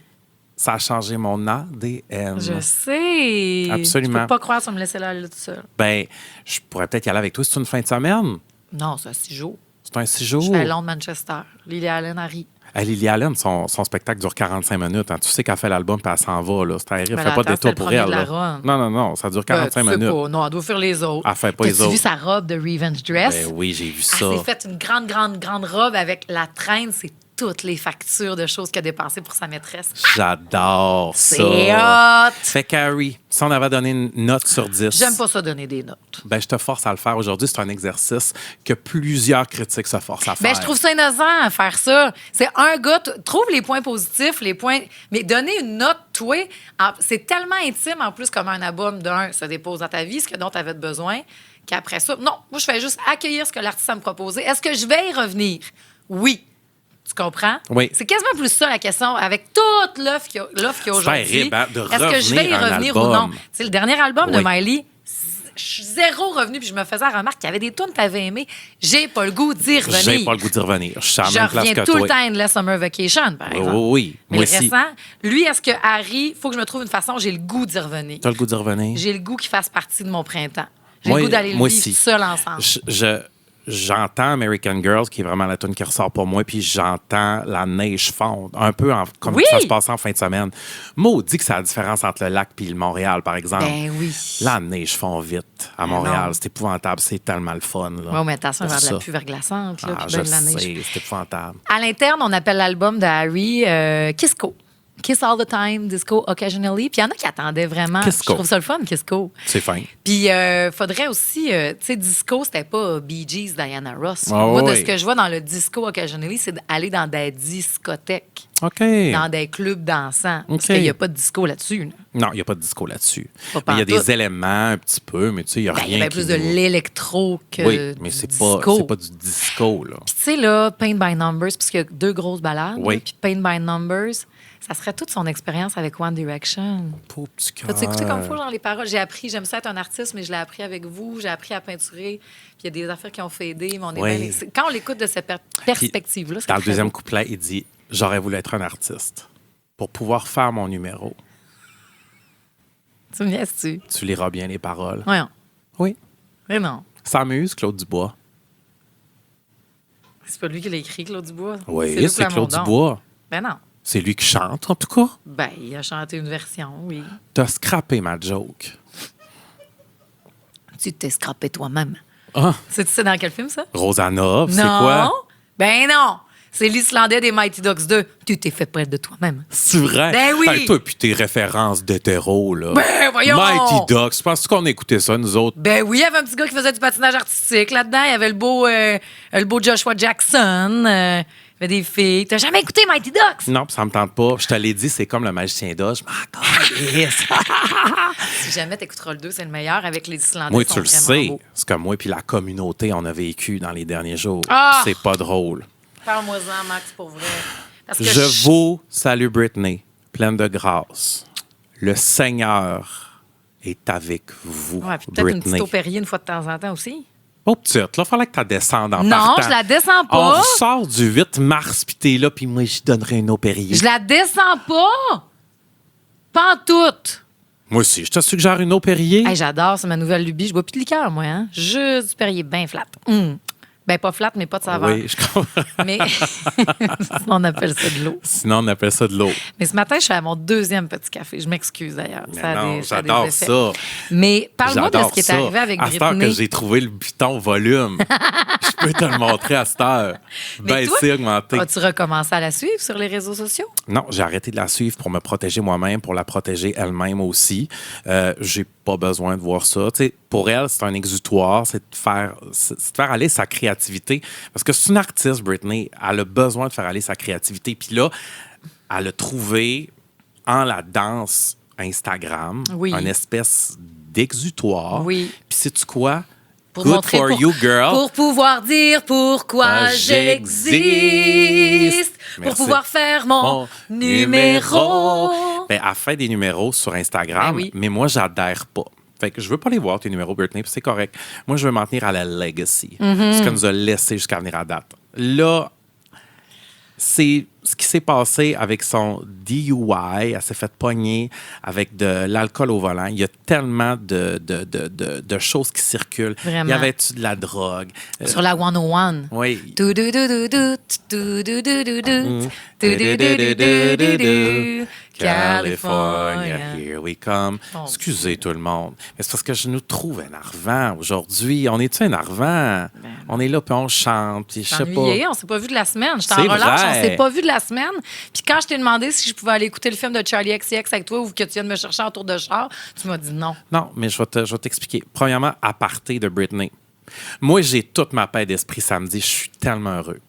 Ça a changé mon ADN. Je sais. Absolument. Je peux pas croire que ça me laissait là tout seul. Ben, je pourrais peut-être y aller avec toi. C'est une fin de semaine. Non, c'est 6 jours. C'est un 6 jours. Je suis à Londres, Manchester. Lily Allen, Harry. Lily Allen, son spectacle dure 45 minutes. Hein. Tu sais qu'elle fait l'album puis elle s'en va. Là. C'est terrible. Ben, Elle fait pas de attends, détour c'est pour le elle. premier de Là. la run. Non. Ça dure 45 Tu sais minutes. pas. Non, elle doit faire les autres. Elle fait pas les T'as-tu autres. vu sa robe de Revenge Dress? Ben oui, j'ai vu Elle ça. s'est faite une grande robe avec la traîne. C'est toutes les factures de choses qu'elle a dépensées pour sa maîtresse. J'adore ça. C'est hot! Fait qu'Harry, si on avait donné une note sur 10... J'aime pas ça donner des notes. Ben, je te force à le faire aujourd'hui. C'est un exercice que plusieurs critiques se forcent à faire. Ben, je trouve ça innocent à faire ça. C'est un gars, trouve les points positifs, les points. Mais donner une note, toi, c'est tellement intime en plus comme un album d'un se dépose dans ta vie, ce que dont tu avais besoin, qu'après ça, non, moi, je fais juste accueillir ce que l'artiste a me proposé. Est-ce que je vais y revenir? Oui. Tu comprends? Oui. C'est quasiment plus ça la question avec toute l'offre qu'il y a aujourd'hui. terrible, hein, de Est-ce que je vais y revenir à un revenir ou album. non? C'est le dernier album de Oui. Miley. Je suis zéro revenu, puis je me faisais la remarque qu'il y avait des tunes que tu avais aimées. J'ai pas le goût d'y revenir. J'ai pas le goût d'y revenir. Je suis à la Je même place reviens que tout toi. le temps à Endless Summer Vacation, par exemple. Oui. Mais Moi le aussi. récent, lui, est-ce que Harry, il faut que je me trouve une façon, j'ai le goût d'y revenir. Tu as le goût d'y revenir? J'ai le goût qu'il fasse partie de mon printemps. J'ai Moi- le goût d'aller le moi vivre aussi. seul ensemble. J'entends American Girls, qui est vraiment la tune qui ressort pour moi, puis j'entends la neige fondre, un peu comme Oui! ça se passe en fin de semaine. Maudit que c'est la différence entre le lac et le Montréal, par exemple. Ben oui. La neige fond vite à Ben Montréal. non. C'est épouvantable, c'est tellement le fun. Là, Oui, mais attention, il va y pour avoir de la ça. pluie verglaçante, là, puis Je ben de la neige. sais, c'est épouvantable. À l'interne, on appelle l'album de Harry Kisco. Kiss All the Time, Disco Occasionally. Puis il y en a qui attendaient vraiment. Kisco. Je trouve ça le fun, Kisco. C'est fin. Puis, faudrait aussi, tu sais, disco, c'était pas Bee Gees, Diana Ross. Ah Moi, de oui. ce que je vois dans le disco occasionally, c'est d'aller dans des discothèques, OK. dans des clubs dansants. Parce OK. qu'il n'y a pas de disco là-dessus. Là. Non, il n'y a pas de disco là-dessus. Pas Mais il y a pantoute. des éléments un petit peu, mais tu sais, il n'y a Ben, il y rien avait qui plus de nous- l'électro que Oui, mais du c'est disco. pas du disco, là. Puis, tu sais, là, Paint by Numbers, parce qu'il y a 2 grosses balades. Oui. là, Puis Paint by Numbers, ça serait toute son expérience avec One Direction. Pauvre petit cœur. T'as-tu écouté comme faut, genre, les paroles? J'ai appris, j'aime ça être un artiste, mais je l'ai appris avec vous. J'ai appris à peinturer. Puis il y a des affaires qui ont fadé, mais on est Oui. bien- quand on l'écoute de cette perspective-là, c'est Dans le très deuxième beau. couplet, il dit « J'aurais voulu être un artiste pour pouvoir faire mon numéro. Tu me niaises-tu? » Tu liras bien les paroles. Voyons. Oui. Mais non. S'amuse, Claude Dubois. C'est pas lui qui l'a écrit, Claude Dubois. Oui, Luc c'est Claude Plamondon. Dubois. Ben non. C'est lui qui chante, en tout cas. Ben, il a chanté une version, oui. T'as scrappé ma joke. Tu t'es scrappé toi-même. Ah, Tu sais dans quel film, ça? Rosanov, c'est Non. quoi? Ben non. C'est l'Islandais des Mighty Ducks 2. Tu t'es fait près de toi-même. C'est vrai? Ben oui. Hey, toi, puis tes références d'hétéro, là. Ben, voyons. Mighty Ducks. Penses-tu qu'on écoutait ça, nous autres? Ben oui, il y avait un petit gars qui faisait du patinage artistique. Là-dedans, il y avait le beau Joshua Jackson. Il y avait des filles. T'as jamais écouté Mighty Ducks? Non, ça me tente pas. Je te l'ai dit, c'est comme le magicien d'Oz. Je m'en calisse. Si jamais t'écouteras le 2, c'est le meilleur avec les Islandais. Moi, ils sont tu le vraiment sais. beaux. Ce que moi puis la communauté, on a vécu dans les derniers jours. Ah! C'est pas drôle. Parle-moi-en, Max, pour vrai. Parce que Je vous salue, Britney, pleine de grâce. Le Seigneur est avec vous, Ouais, puis peut-être une Britney. petite opérie une fois de temps en temps aussi. Oh, petite, là, il fallait que tu descendes en Non, partant. je la descends On pas. sort du 8 mars, puis t'es là, puis moi, je donnerai un opérier. Je la descends pas. Pas en toute. Moi aussi, je te suggère une opérier. Hey, j'adore, c'est ma nouvelle lubie. Je bois plus de liqueur, moi. Hein? Juste du Perrier bien flat. Ben, pas flat, mais pas de saveur. Oui, je comprends. Mais on appelle ça de l'eau. Sinon, on appelle ça de l'eau. Mais ce matin, je suis à mon 2e petit café. Je m'excuse d'ailleurs. Mais Ça a non, des- ça a des j'adore effets. ça. Mais parle-moi de J'adore ce qui est ça. arrivé avec À cette heure que Britney. j'ai trouvé le bouton volume, je peux te le montrer à cette heure. Mais toi, Baissé, augmenté. As-tu recommencé à la suivre sur les réseaux sociaux? Non, j'ai arrêté de la suivre pour me protéger moi-même, pour la protéger elle-même aussi. J'ai pas besoin de voir ça. Tu sais, pour elle, c'est un exutoire, c'est de faire aller sa créativité. Parce que c'est une artiste, Britney. Elle a besoin de faire aller sa créativité. Puis là, elle a trouvé en la danse Instagram Oui. une espèce d'exutoire. Oui. Puis sais-tu quoi? Pour Good montrer for you, girl. Pour pouvoir dire pourquoi j'existe. Pour Merci. pouvoir faire mon numéro. Ben, elle fait des numéros sur Instagram, Ben oui. mais moi, j'adhère pas. Fait que je veux pas les voir, tes numéros, Britney, puis c'est correct. Moi, je veux m'en tenir à la legacy. Ce qu'elle nous a laissé jusqu'à venir à date. Là, c'est ce qui s'est passé avec son DUI. Elle s'est fait pogner avec de l'alcool au volant. Il y a tellement de choses qui circulent. Vraiment. Il y avait-tu de la drogue? Sur la 101. Oui. California, here we come. Oh. Excusez tout le monde. Mais c'est parce que je nous trouve énervant aujourd'hui. On est-tu énervant? On est là, puis on chante, puis je sais pas. Ennuyé, on s'est pas vu de la semaine. J'étais en C'est relâche, vrai. on s'est pas vu de la semaine. Puis quand je t'ai demandé si je pouvais aller écouter le film de Charlie XCX avec toi ou que tu viennes me chercher en tour de char, tu m'as dit non. Non, mais je vais t'expliquer. Premièrement, à partir de Britney. Moi, j'ai toute ma paix d'esprit samedi. Je suis tellement heureux.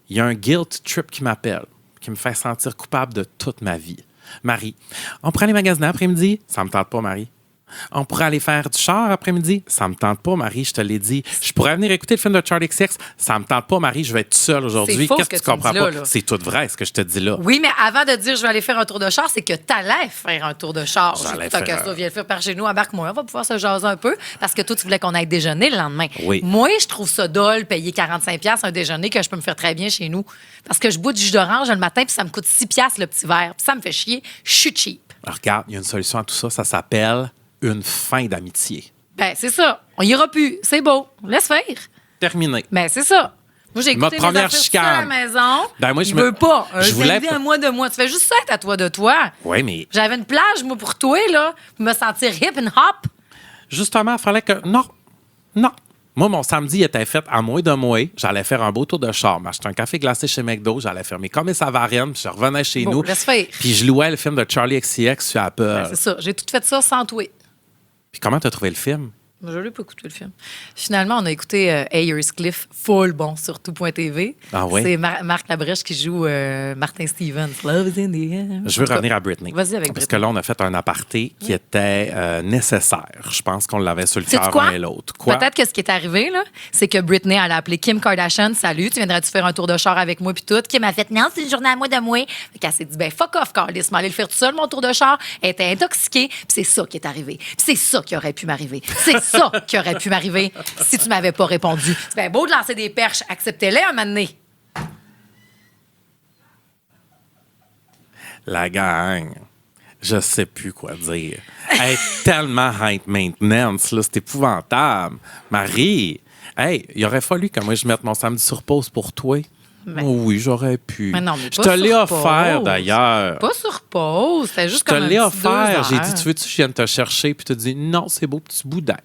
Il y a un guilt trip qui m'appelle, qui me fait sentir coupable de toute ma vie. Marie, on pourrait aller magasiner après-midi? Ça me tente pas, Marie. On pourrait aller faire du char après-midi? Ça me tente pas, Marie, je te l'ai dit. Je pourrais venir écouter le film de Charlie XCX? Ça me tente pas, Marie, je vais être seule aujourd'hui. C'est faux, Qu'est-ce ce que que tu tu me comprends dis pas? là. C'est tout vrai, ce que je te dis là. Oui, mais avant de dire je vais aller faire un tour de char, c'est que t'allais faire un tour de char. J'allais Tant faire que ça, viens le faire par chez nous, embarque-moi, on va pouvoir se jaser un peu. Parce que toi, tu voulais qu'on aille déjeuner le lendemain. Oui. Moi, je trouve ça dole, payer 45$ un déjeuner que je peux me faire très bien chez nous. Parce que je bois du jus d'orange le matin, puis ça me coûte 6$ le petit verre. Puis ça me fait chier. Je suis cheap. Alors, regarde, il y a une solution à tout ça. Ça s'appelle une fin d'amitié. Ben, c'est ça. On ira plus. C'est beau. Laisse faire. Terminé. Ben, c'est ça. Moi, j'ai Notre écouté mes première affaires chicane. à la maison. Ben, moi, Il veut pas. je voulais samedi, un mois de moi. Tu fais juste ça être à toi de toi. Oui, mais J'avais une plage, moi, pour toi, là, pour me sentir hip and hop. justement, il fallait que. Non. Moi, mon samedi était fait à moins de moi. J'allais faire un beau tour de char, m'acheter un café glacé chez McDo, j'allais faire mes commis à Varennes, puis je revenais chez Bon, nous. laisse faire. Puis je louais le film de Charlie XCX sur Apple. Ben, c'est ça. J'ai tout fait ça sans toi. Puis comment t'as trouvé le film? Je l'ai pas écouté le film. Finalement, on a écouté Ayers Cliff, full bon sur tout.tv. Ah ouais? C'est Marc Labrèche qui joue Martin Stevens. Love is in the air. Je veux En tout cas, revenir à Britney. Vas-y avec Parce Britney. que là, on a fait un aparté qui était nécessaire. Je pense qu'on l'avait sur le Sais-tu cœur quoi? l'un et l'autre. Quoi? Peut-être que ce qui est arrivé, là, c'est que Britney, elle a appelé Kim Kardashian. Salut, tu viendrais-tu faire un tour de char avec moi puis tout? Kim a fait non, c'est une journée à moi de moi. Fait qu'elle s'est dit, ben fuck off, Carlis, je vais aller le faire tout seul, mon tour de char. Elle était intoxiquée, puis c'est ça qui est arrivé. Puis c'est ça qui aurait pu m'arriver. C'est ça qui aurait pu m'arriver si tu m'avais pas répondu. C'est bien beau de lancer des perches. Acceptez-les un moment donné. La gang, je sais plus quoi dire. Elle est tellement high maintenance, là, c'est épouvantable. Marie, hey, il aurait fallu que moi je mette mon samedi sur pause pour toi. Mais- Oh oui, j'aurais pu. Mais non, mais je pas te l'ai sur offert pause. d'ailleurs. Pas sur pause. C'était juste Je te comme l'ai un petit 2 offert. J'ai heures. dit, tu veux-tu que je vienne te chercher? Puis tu as dit, non, c'est beau, petit boudin.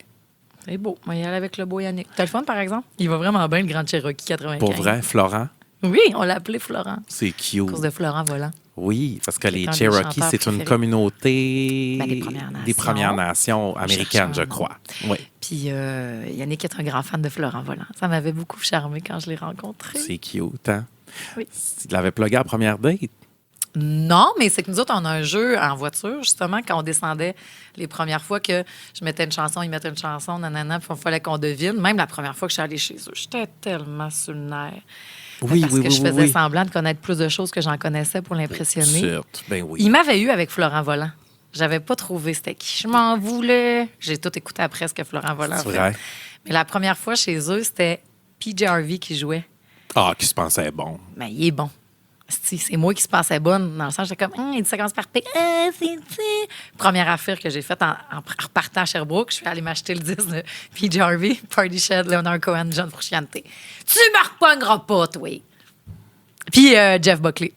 C'est beau. On va y aller avec le beau Yannick. T'as le fun, par exemple? Il va vraiment bien, le Grand Cherokee 95. Pour vrai, Florent, Oui, on l'a appelé Florent. c'est À cute. cause de Florent Volant. Oui, parce que les un des Cherokees, chanteurs c'est une préférés. communauté Ben, des Premières Nations américaines, je cherchais un crois. Oui, Puis Yannick est un grand fan de Florent Volant. Ça m'avait beaucoup charmé quand je l'ai rencontré. c'est cute, hein? Oui. Il l'avait plugué à la première date. Non, mais c'est que nous autres, on a un jeu en voiture, justement, quand on descendait les premières fois que je mettais une chanson, ils mettaient une chanson, nanana, puis il fallait qu'on devine. Même la première fois que je suis allée chez eux, j'étais tellement sur le nerf. Oui, parce oui, que oui, je oui, faisais oui. semblant de connaître plus de choses que j'en connaissais pour l'impressionner. Certes, ben oui. Il m'avait eu avec Florent Volant. J'avais pas trouvé c'était qui. Je m'en voulais. J'ai tout écouté après ce que Florent Volant a C'est fait. vrai? Mais la première fois chez eux, c'était PJ Harvey qui jouait. Ah, qui se pensait bon. Mais il est bon. C'est moi qui se passais bonne. Dans le sens, j'étais comme, il dit ça commence par P. C'est. Première affaire que j'ai faite en repartant à Sherbrooke, je suis allée m'acheter le disque de PJ Harvey, Party Shed, Leonard Cohen, John Frusciante. Tu me repogneras pas, toi. Puis Jeff Buckley.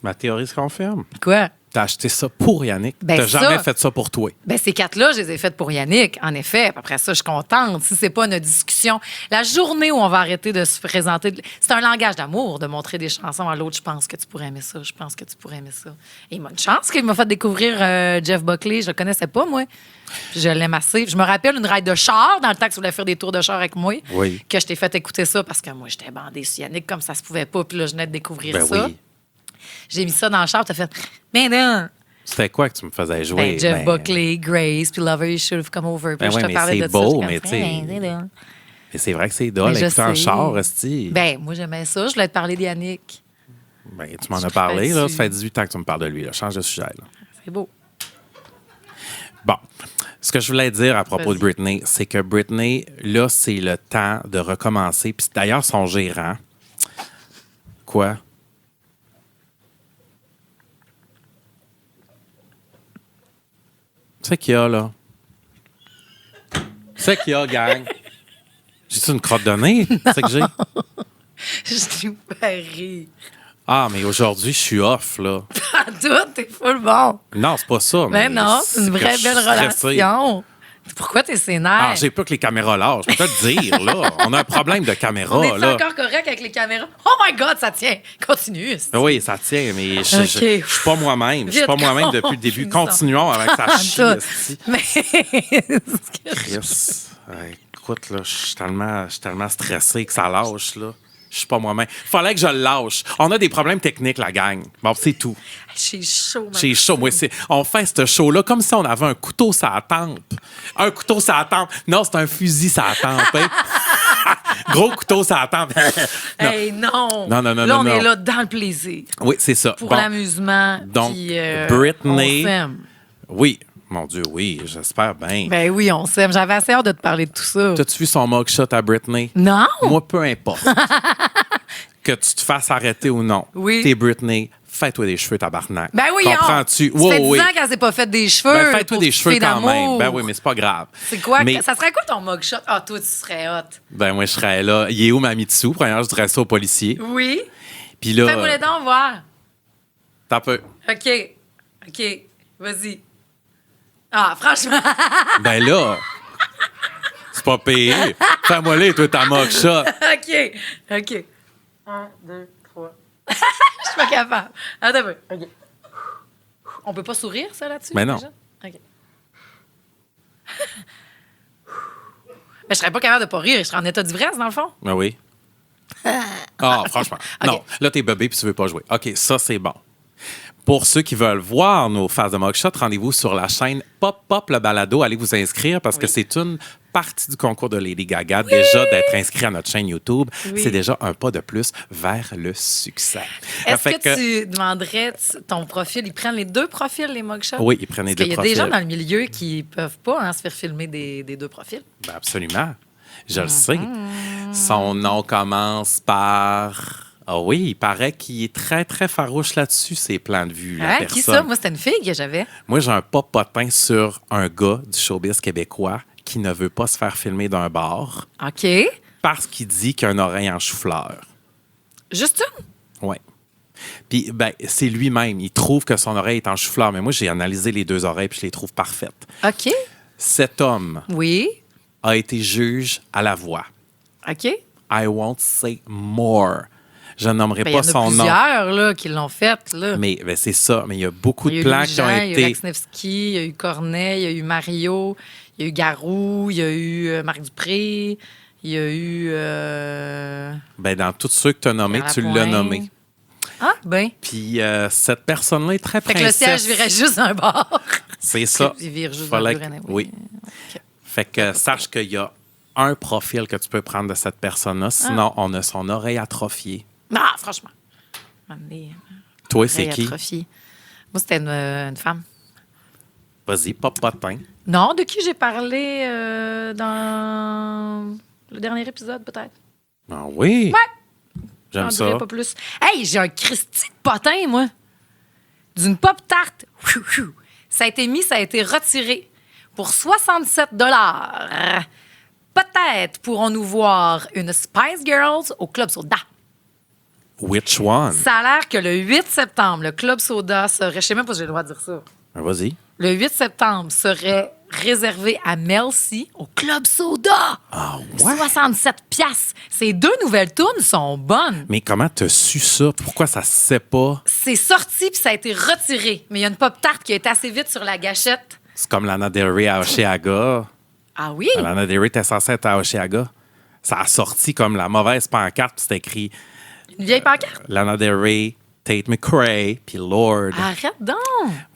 Ma théorie se confirme. Quoi? T'as acheté ça pour Yannick. Ben, T'as ça. jamais fait ça pour toi. Ben, ces quatre-là, je les ai faites pour Yannick, en effet. Puis après ça, je suis contente. Si c'est pas une discussion, la journée où on va arrêter de se présenter, c'est un langage d'amour de montrer des chansons à l'autre. Je pense que tu pourrais aimer ça. Je pense que tu pourrais aimer ça. Et il m'a une chance qu'il m'a fait découvrir Jeff Buckley. Je le connaissais pas, moi. Puis je l'aime assez. Je me rappelle une ride de char dans le temps que tu voulais faire des tours de char avec moi. Oui. Que je t'ai fait écouter ça parce que moi, j'étais bandée sur Yannick comme ça se pouvait pas. Puis là, je venais de découvrir Ben ça. oui. J'ai mis ça dans le char. Tu as fait, mais non. C'était quoi que tu me faisais jouer? Ben, Jeff Buckley, Grace, puis Lover, You Should Have Come Over. Puis Ben je ouais, te mais parlais c'est de beau, ça. mais tu sais. Ben, Mais c'est vrai que c'est dole, je écouter un sais. char, esti. Ben, moi, j'aimais ça. Je voulais te parler d'Yannick. Ben, tu m'en je as parlé, trippais là. dessus. Ça fait 18 ans que tu me parles de lui, là. Change de sujet, là. C'est beau. Bon. Ce que je voulais dire à propos de Vas-y. Britney, c'est que Britney, là, c'est le temps de recommencer. Puis d'ailleurs, son gérant. Quoi? C'est qu'il y a, là? C'est qu'il y a, gang? J'ai-tu une crotte de nez? C'est que j'ai? Je t'ai pas rire. Ah, mais aujourd'hui, je suis off, là. Pas tout, t'es full bon. Non, c'est pas ça. Mais non, c'est une que vraie je belle suis stressé. relation. Pourquoi t'es sénère? Ah, j'ai peur que les caméras lâchent. Je peux te le dire, là. On a un problème de caméra, On est là. encore correct avec les caméras? Oh my God, ça tient. Continue. Oui, ça tient, mais je OK. suis pas moi-même. Je suis pas Vite, moi-même depuis le début. finissons. Continuons avec sa chie. Tout. esti. Mais Chris, écoute, là, je suis tellement stressé que ça lâche, là. Je suis pas moi-même. Fallait que je le lâche. On a des problèmes techniques, la gang. Bon, c'est tout. j'ai chaud. J'ai chaud. Moi, on fait ce show-là comme si on avait un couteau sur la tempe. Un couteau sur la tempe. Non, c'est un fusil sur la tempe. Hein? Gros couteau sur la tempe. Non. Hey, non. Non, non, non, là, non, on est non. là dans le plaisir. Oui, c'est ça. Pour Bon. l'amusement. Donc, puis, Britney- on s'aime. Oui. Mon Dieu, oui. J'espère bien. Ben oui, on s'aime. J'avais assez hâte de te parler de tout ça. T'as-tu vu son mugshot à Britney? Non? Moi, peu importe. Que tu te fasses arrêter ou non. Oui. T'es Britney, fais-toi des cheveux, tabarnak. Ben oui, Comprends-tu? Ça fait 10 Oui. ans qu'elle s'est pas fait des cheveux. Ben, fais-toi pour des cheveux fille quand même. d'amour. Ben oui, mais c'est pas grave. C'est quoi? Mais, Ça serait quoi ton mugshot? Ah, toi, tu serais hot. ben moi, je serais là. Il est où ma Mitsu? Premièrement, je dirais ça au policier. Oui. Puis là, Fais-moi les dents voir. t'as peu. OK. OK. Vas-y. Ah, franchement. Ben là, c'est pas payé. Fais-moi les, toi, ta mugshot. OK. OK. 1, 2, 3. Je suis pas capable. Attends un peu. OK. On peut pas sourire, ça, là-dessus? Mais non. déjà? OK. Mais je serais pas capable de pas rire. Je serais en état d'ivresse, dans le fond. Ben oui. Ah, franchement. OK. Non, là, t'es bébé puis tu veux pas jouer. OK, ça, c'est bon. Pour ceux qui veulent voir nos phases de mugshot, rendez-vous sur la chaîne Pop Pop le balado. Allez vous inscrire parce que c'est une partie du concours de Lady Gaga. Déjà, d'être inscrit à notre chaîne YouTube, Oui. c'est déjà un pas de plus vers le succès. Est-ce Fait que tu demanderais ton profil? Ils prennent les deux profils, les mugshots? Oui, ils prennent les Parce deux qu'il y a des gens profils. dans le milieu qui peuvent pas se faire filmer des deux profils. Ben, absolument. Je le sais. Son nom commence par... Ah oui, il paraît qu'il est très, très farouche là-dessus, ses plans de vue, la Hein? personne. Qui ça? Moi, c'était une fille que j'avais. Moi, j'ai un popotin sur un gars du showbiz québécois qui ne veut pas se faire filmer d'un bar OK. parce qu'il dit qu'il a une oreille en chou-fleur. Juste une? Oui. Puis, ben, c'est lui-même. Il trouve que son oreille est en chou-fleur. Mais moi, j'ai analysé les deux oreilles puis je les trouve parfaites. OK. Cet homme Oui. a été juge à la voix. OK. I won't say more. Je nommerai Ben, il y pas en a son nom. plusieurs là, qui l'ont fait. Là. Mais ben, c'est ça. Mais il y a beaucoup Il y de a eu plans Louis qui ont Jean, il y a eu été... Laxnevski, il y a eu Corneille, il y a eu Mario, il y a eu Garou, il y a eu Marc Dupré, il y a eu... Ben, dans tous ceux que tu as nommés, Pierre tu l'as Lapointe. nommé. Ah, ben. Puis cette personne-là est très Fait que le princesse. siège virait juste d'un bord. C'est ça. Il vire juste Fallait dans le que- bureau, Oui. OK. Fait que sache qu'il y a un profil que tu peux prendre de cette personne-là. Sinon, on a son oreille atrophiée. Non, franchement. Amener, Toi, c'est oreille qui? atrophiée. Moi, c'était une femme. Vas-y, popotin. Non, de qui j'ai parlé dans le dernier épisode, peut-être? Ah oui? Ouais. J'aime J'en ça. dirai pas plus. Hey, j'ai un Christy de potin, moi. D'une pop-tarte. Ça a été retiré pour 67 $. Peut-être pourrons-nous voir une Spice Girls au Club Soda. Which one? Ça a l'air que le 8 septembre, le Club Soda serait... Je sais même pas si j'ai le droit de dire ça. Ah, vas-y. Le 8 septembre serait réservé à Mel C au Club Soda. Ah ouais? 67 piastres. Ces deux nouvelles tunes sont bonnes. Mais comment t'as su ça? Pourquoi ça se sait pas? C'est sorti puis ça a été retiré. Mais il y a une pop-tarte qui a été assez vite sur la gâchette. C'est comme Lana Del Rey à Oshéaga. Ah oui? Lana Del Rey était censée être à Oshéaga. Ça a sorti comme la mauvaise pancarte, puis c'était écrit Une vieille pancarte? Lana Del Rey Tate McRae, puis Lord. Arrête donc!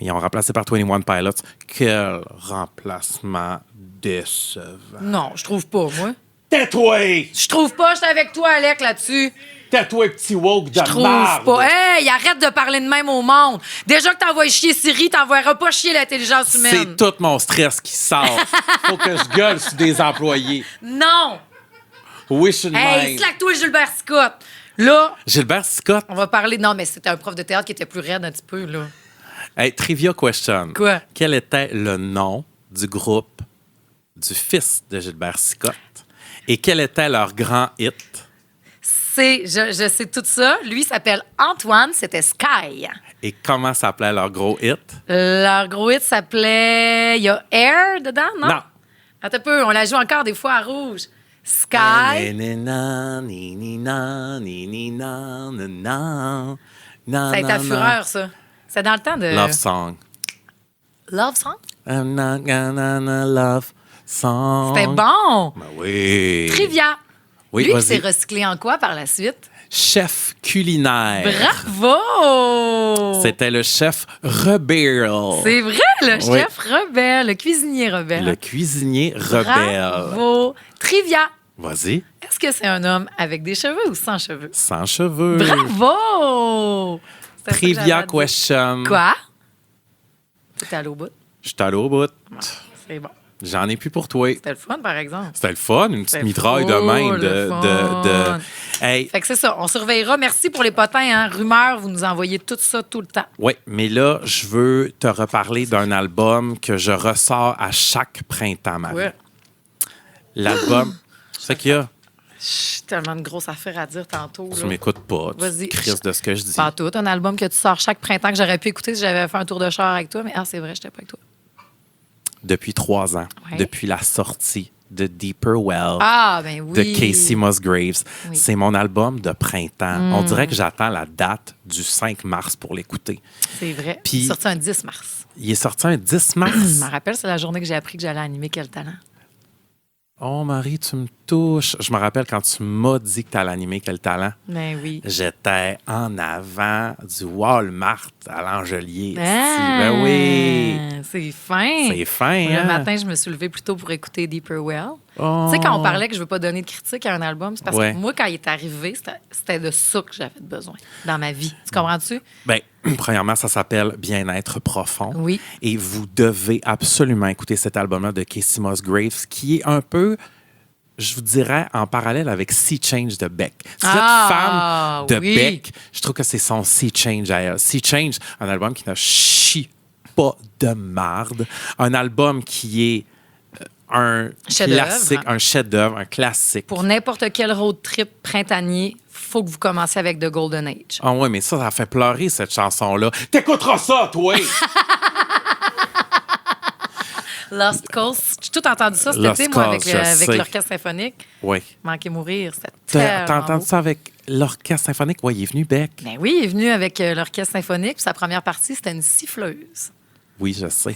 Ils ont remplacé par 21 Pilots. Quel remplacement décevant. Non, je trouve pas, moi. Tais-toi! Je trouve pas, j'étais avec toi, Alec, là-dessus. Tais-toi, petit woke de Je trouve marde! pas. Hey, arrête de parler de même au monde. Déjà que t'envoies chier Siri, t'envoieras pas chier l'intelligence humaine. C'est tout mon stress qui sort. Faut que je gueule sur des employés. Non! Wish and Hey, mind. slack-toi, Gilbert Scott. Là, Gilbert Scott. on va parler... Non, mais c'était un prof de théâtre qui était plus raide un petit peu, là. Hey, trivia question. Quoi? Quel était le nom du groupe du fils de Gilbert Scott? Et quel était leur grand hit? Je sais tout ça. Lui s'appelle Antoine, c'était Sky. Et comment s'appelait leur gros hit? Leur gros hit s'appelait... Il y a Air dedans, non? Non. Attends un peu, on la joue encore des fois à rouge. Sky. Ça Ça a été à fureur, ça. C'est dans le temps de... Love Song. Love Song? I'm not gonna love song. C'était bon. Ben oui. Trivia. Oui, Lui, il vas-y. s'est recyclé en quoi par la suite? Chef culinaire. Bravo! C'était le chef rebelle. C'est vrai, le Oui. chef rebelle, le cuisinier rebelle. Le cuisinier rebelle. Bravo! Trivia. Vas-y. Est-ce que c'est un homme avec des cheveux ou sans cheveux? Sans cheveux. Bravo! C'était ça que j'avais Trivia à dire. question. Quoi? T'étais allé au bout? Je suis allé au bout. Bon, c'est bon. J'en ai plus pour toi. C'était le fun, par exemple. C'était le fun, une petite C'était mitraille de full même. le fun. Hey, Fait que c'est ça, on surveillera. Merci pour les potins, hein. Rumeurs, vous nous envoyez tout ça tout le temps. oui, mais là, je veux te reparler d'un album que je ressors à chaque printemps, Marie. Ouais. L'album, c'est qu'il y a. J'ai tellement de grosses affaires à dire tantôt. Tu là. m'écoutes pas, Vas-y. tu crises de ce que je dis. Pas tout, un album que tu sors chaque printemps que j'aurais pu écouter si j'avais fait un tour de char avec toi, mais c'est vrai, j'étais pas avec toi. Depuis 3 ans, Ouais. depuis la sortie de Deeper Well, Ah, ben oui. de Casey Musgraves. Oui. C'est mon album de printemps. On dirait que j'attends la date du 5 mars pour l'écouter. C'est vrai. Puis- Il est sorti un 10 mars. Il est sorti un 10 Je mars. me rappelle, c'est la journée que j'ai appris que j'allais animer Quel talent. Oh, Marie, tu me touches. Je me rappelle quand tu m'as dit que tu allais animer Quel talent. Ben oui. J'étais en avant du Walmart à l'Angelier. Ah, Ben oui. C'est fin. C'est fin, Le hein? matin, je me suis levée plus tôt pour écouter Deeper Well. Oh. Tu sais, quand on parlait que je veux pas donner de critique à un album, c'est parce Ouais. que moi, quand il est arrivé, c'était de ça que j'avais besoin dans ma vie. Tu comprends-tu? Ben, premièrement, ça s'appelle Bien-être profond. Oui. Et vous devez absolument écouter cet album-là de Casey Musgraves, qui est un peu, je vous dirais, en parallèle avec Sea Change de Beck. Si vous êtes fan de oui. Beck, je trouve que c'est son Sea Change à elle. Sea Change, un album qui ne chie pas de marde. Un album qui est un Chef-d'œuvre. classique, un chef-d'œuvre, un classique. Pour n'importe quel road trip printanier, faut que vous commenciez avec The Golden Age. Ah ouais, mais ça fait pleurer, cette chanson-là. T'écouteras ça, toi! Lost Coast, j'ai tout entendu ça cet Lost été, moi, Coast, je avec sais. l'orchestre symphonique. Oui. Manquer mourir, c'était T'as tellement entendu beau. ça avec l'orchestre symphonique? Oui, il est venu, Beck. Ben oui, il est venu avec l'orchestre symphonique, puis sa première partie, c'était une siffleuse. Oui, je sais.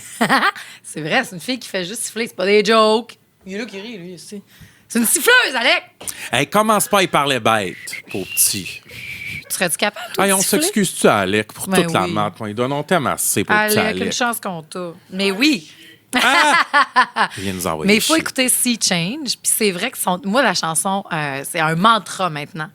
C'est vrai, c'est une fille qui fait juste siffler, c'est pas des jokes. Il est là qui rit, lui, aussi. C'est une siffleuse, Alec! Hey, commence pas à y parler bête, pauvre petit. Tu serais-tu capable, toi, Hey, de on siffler? s'excuse-tu, Alec, pour Ben toute la oui. merde qu'on lui donne? On t'aime assez, pour petit Alec, une Alec. chance qu'on t'a. Mais oui! Il vient nous envoyer Mais il faut chier. écouter Sea Change. Puis c'est vrai que moi, la chanson, c'est un mantra maintenant.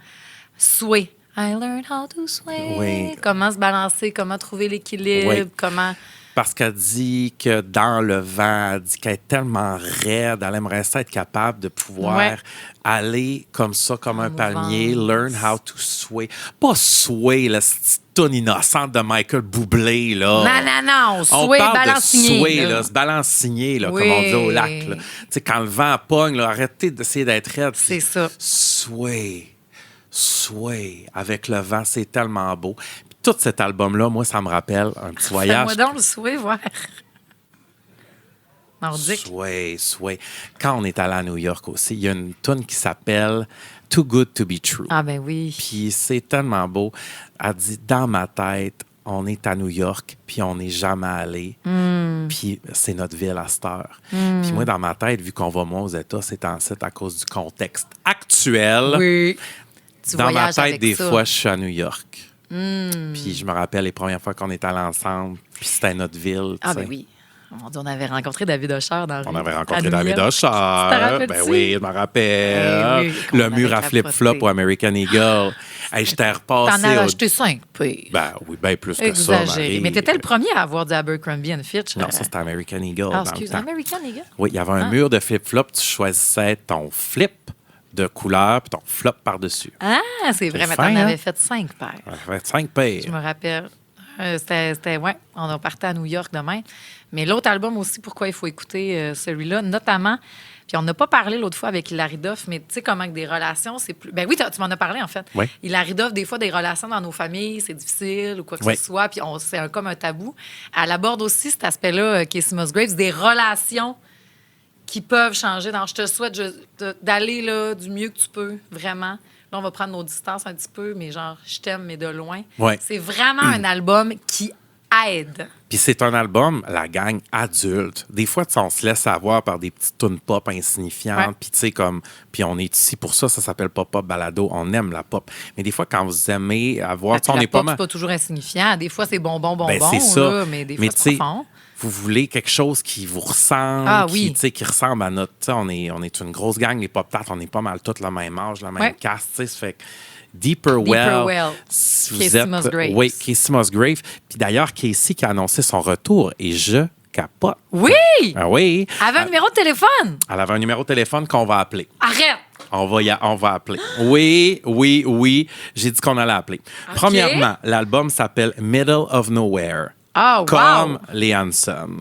Sway. I learned how to sway. Oui. Comment se balancer, comment trouver l'équilibre, Oui. comment... Parce qu'elle dit que dans le vent, elle dit qu'elle est tellement raide, elle aimerait ça être capable de pouvoir Ouais. aller comme ça, comme un mouvance. palmier, learn how to sway. Pas sway, la petite toune innocente de Michael Bublé, là. Non, On sway, parle de balancinier. sway, là. là, se balancer, là, Oui. comme on dit au lac. là. Tu sais, quand le vent pogne, là, arrêtez d'essayer d'être raide. C'est puis ça. Sway. Avec le vent, c'est tellement beau. Puis tout cet album-là, moi, ça me rappelle un petit voyage. Fais-moi donc le sway, voir. Nordique. Sway. Quand on est allé à New York aussi, il y a une tune qui s'appelle Too Good to Be True. Ah ben oui. Puis c'est tellement beau. Elle dit, dans ma tête, on est à New York, puis on n'est jamais allé. Puis c'est notre ville à cette heure. Puis moi, dans ma tête, vu qu'on va moins aux États, c'est en site à cause du contexte actuel. Oui. Tu Dans ma voyages tête, avec des ça. fois, je suis à New York. Puis je me rappelle les premières fois qu'on était allés ensemble, puis c'était notre ville. Ah, tu sais. ben oui. Mon Dieu, on avait rencontré David Osher dans la On rue, avait à rencontré New David York. Osher. Tu te rappelles-tu? Ben oui, je me rappelle. Eh oui, qu'on le avait mur à capoté. flip-flop au American Eagle. Hey, j'étais repassé. T'en as acheté 5 p. Ben oui, bien plus que ça, Exagéré. Marie. Mais t'étais le premier à avoir du Abercrombie Fitch. Non, ça, c'était American Eagle. Ah, dans le excuse, temps. American Eagle? Oui, il y avait un mur de flip-flop. Tu choisissais ton flip de couleur puis ton flop par-dessus. Ah, c'est vrai, mais fin, t'en hein? avais fait 5 paires. Ça fait 5 paires. Je me rappelle. Ouais, on a parti à New York demain. Mais l'autre album aussi, pourquoi il faut écouter celui-là, notamment, puis on n'a pas parlé l'autre fois avec Hilary Duff, mais tu sais comment que des relations, c'est plus... Ben oui, tu m'en as parlé, en fait. Oui. Hilary Duff, des fois, des relations dans nos familles, c'est difficile ou quoi que Oui. ce soit, puis c'est comme un tabou. Elle aborde aussi cet aspect-là, Casey Musgraves, des relations qui peuvent changer. Donc, je te souhaite d'aller là, du mieux que tu peux, vraiment. Là, on va prendre nos distances un petit peu, mais genre, je t'aime, mais de loin. Ouais. C'est vraiment un album qui aide. Puis c'est un album, la gang adulte. Des fois, tu sais, on se laisse avoir par des petites tunes pop insignifiantes. Ouais. Puis tu sais, puis on est ici pour ça, ça s'appelle Pop-Up Balado. On aime la pop. Mais des fois, quand vous aimez avoir, tu sais, on La est pas pop, mal. c'est pas toujours insignifiant. Des fois, c'est bonbon, Ben, c'est ça. là, mais des fois, tu c'est sais, profond. vous voulez quelque chose qui vous ressemble, Ah oui. tu sais, qui ressemble à notre... tu sais, on est une grosse gang, les Pop-Tarts, on est pas mal tous le même âge, la même Ouais. caste, tu sais, ça fait que Deeper Well. Well. Si Casey Musgraves. Oui, Casey Musgraves. Puis d'ailleurs, Casey qui a annoncé son retour, et je capote. Oui! Ah oui! Elle avait un numéro de téléphone. Elle avait un numéro de téléphone qu'on va appeler. Arrête! On va appeler. Oui. J'ai dit qu'on allait appeler. OK. Premièrement, l'album s'appelle Middle of Nowhere. Ah, Comme wow! les Hanson.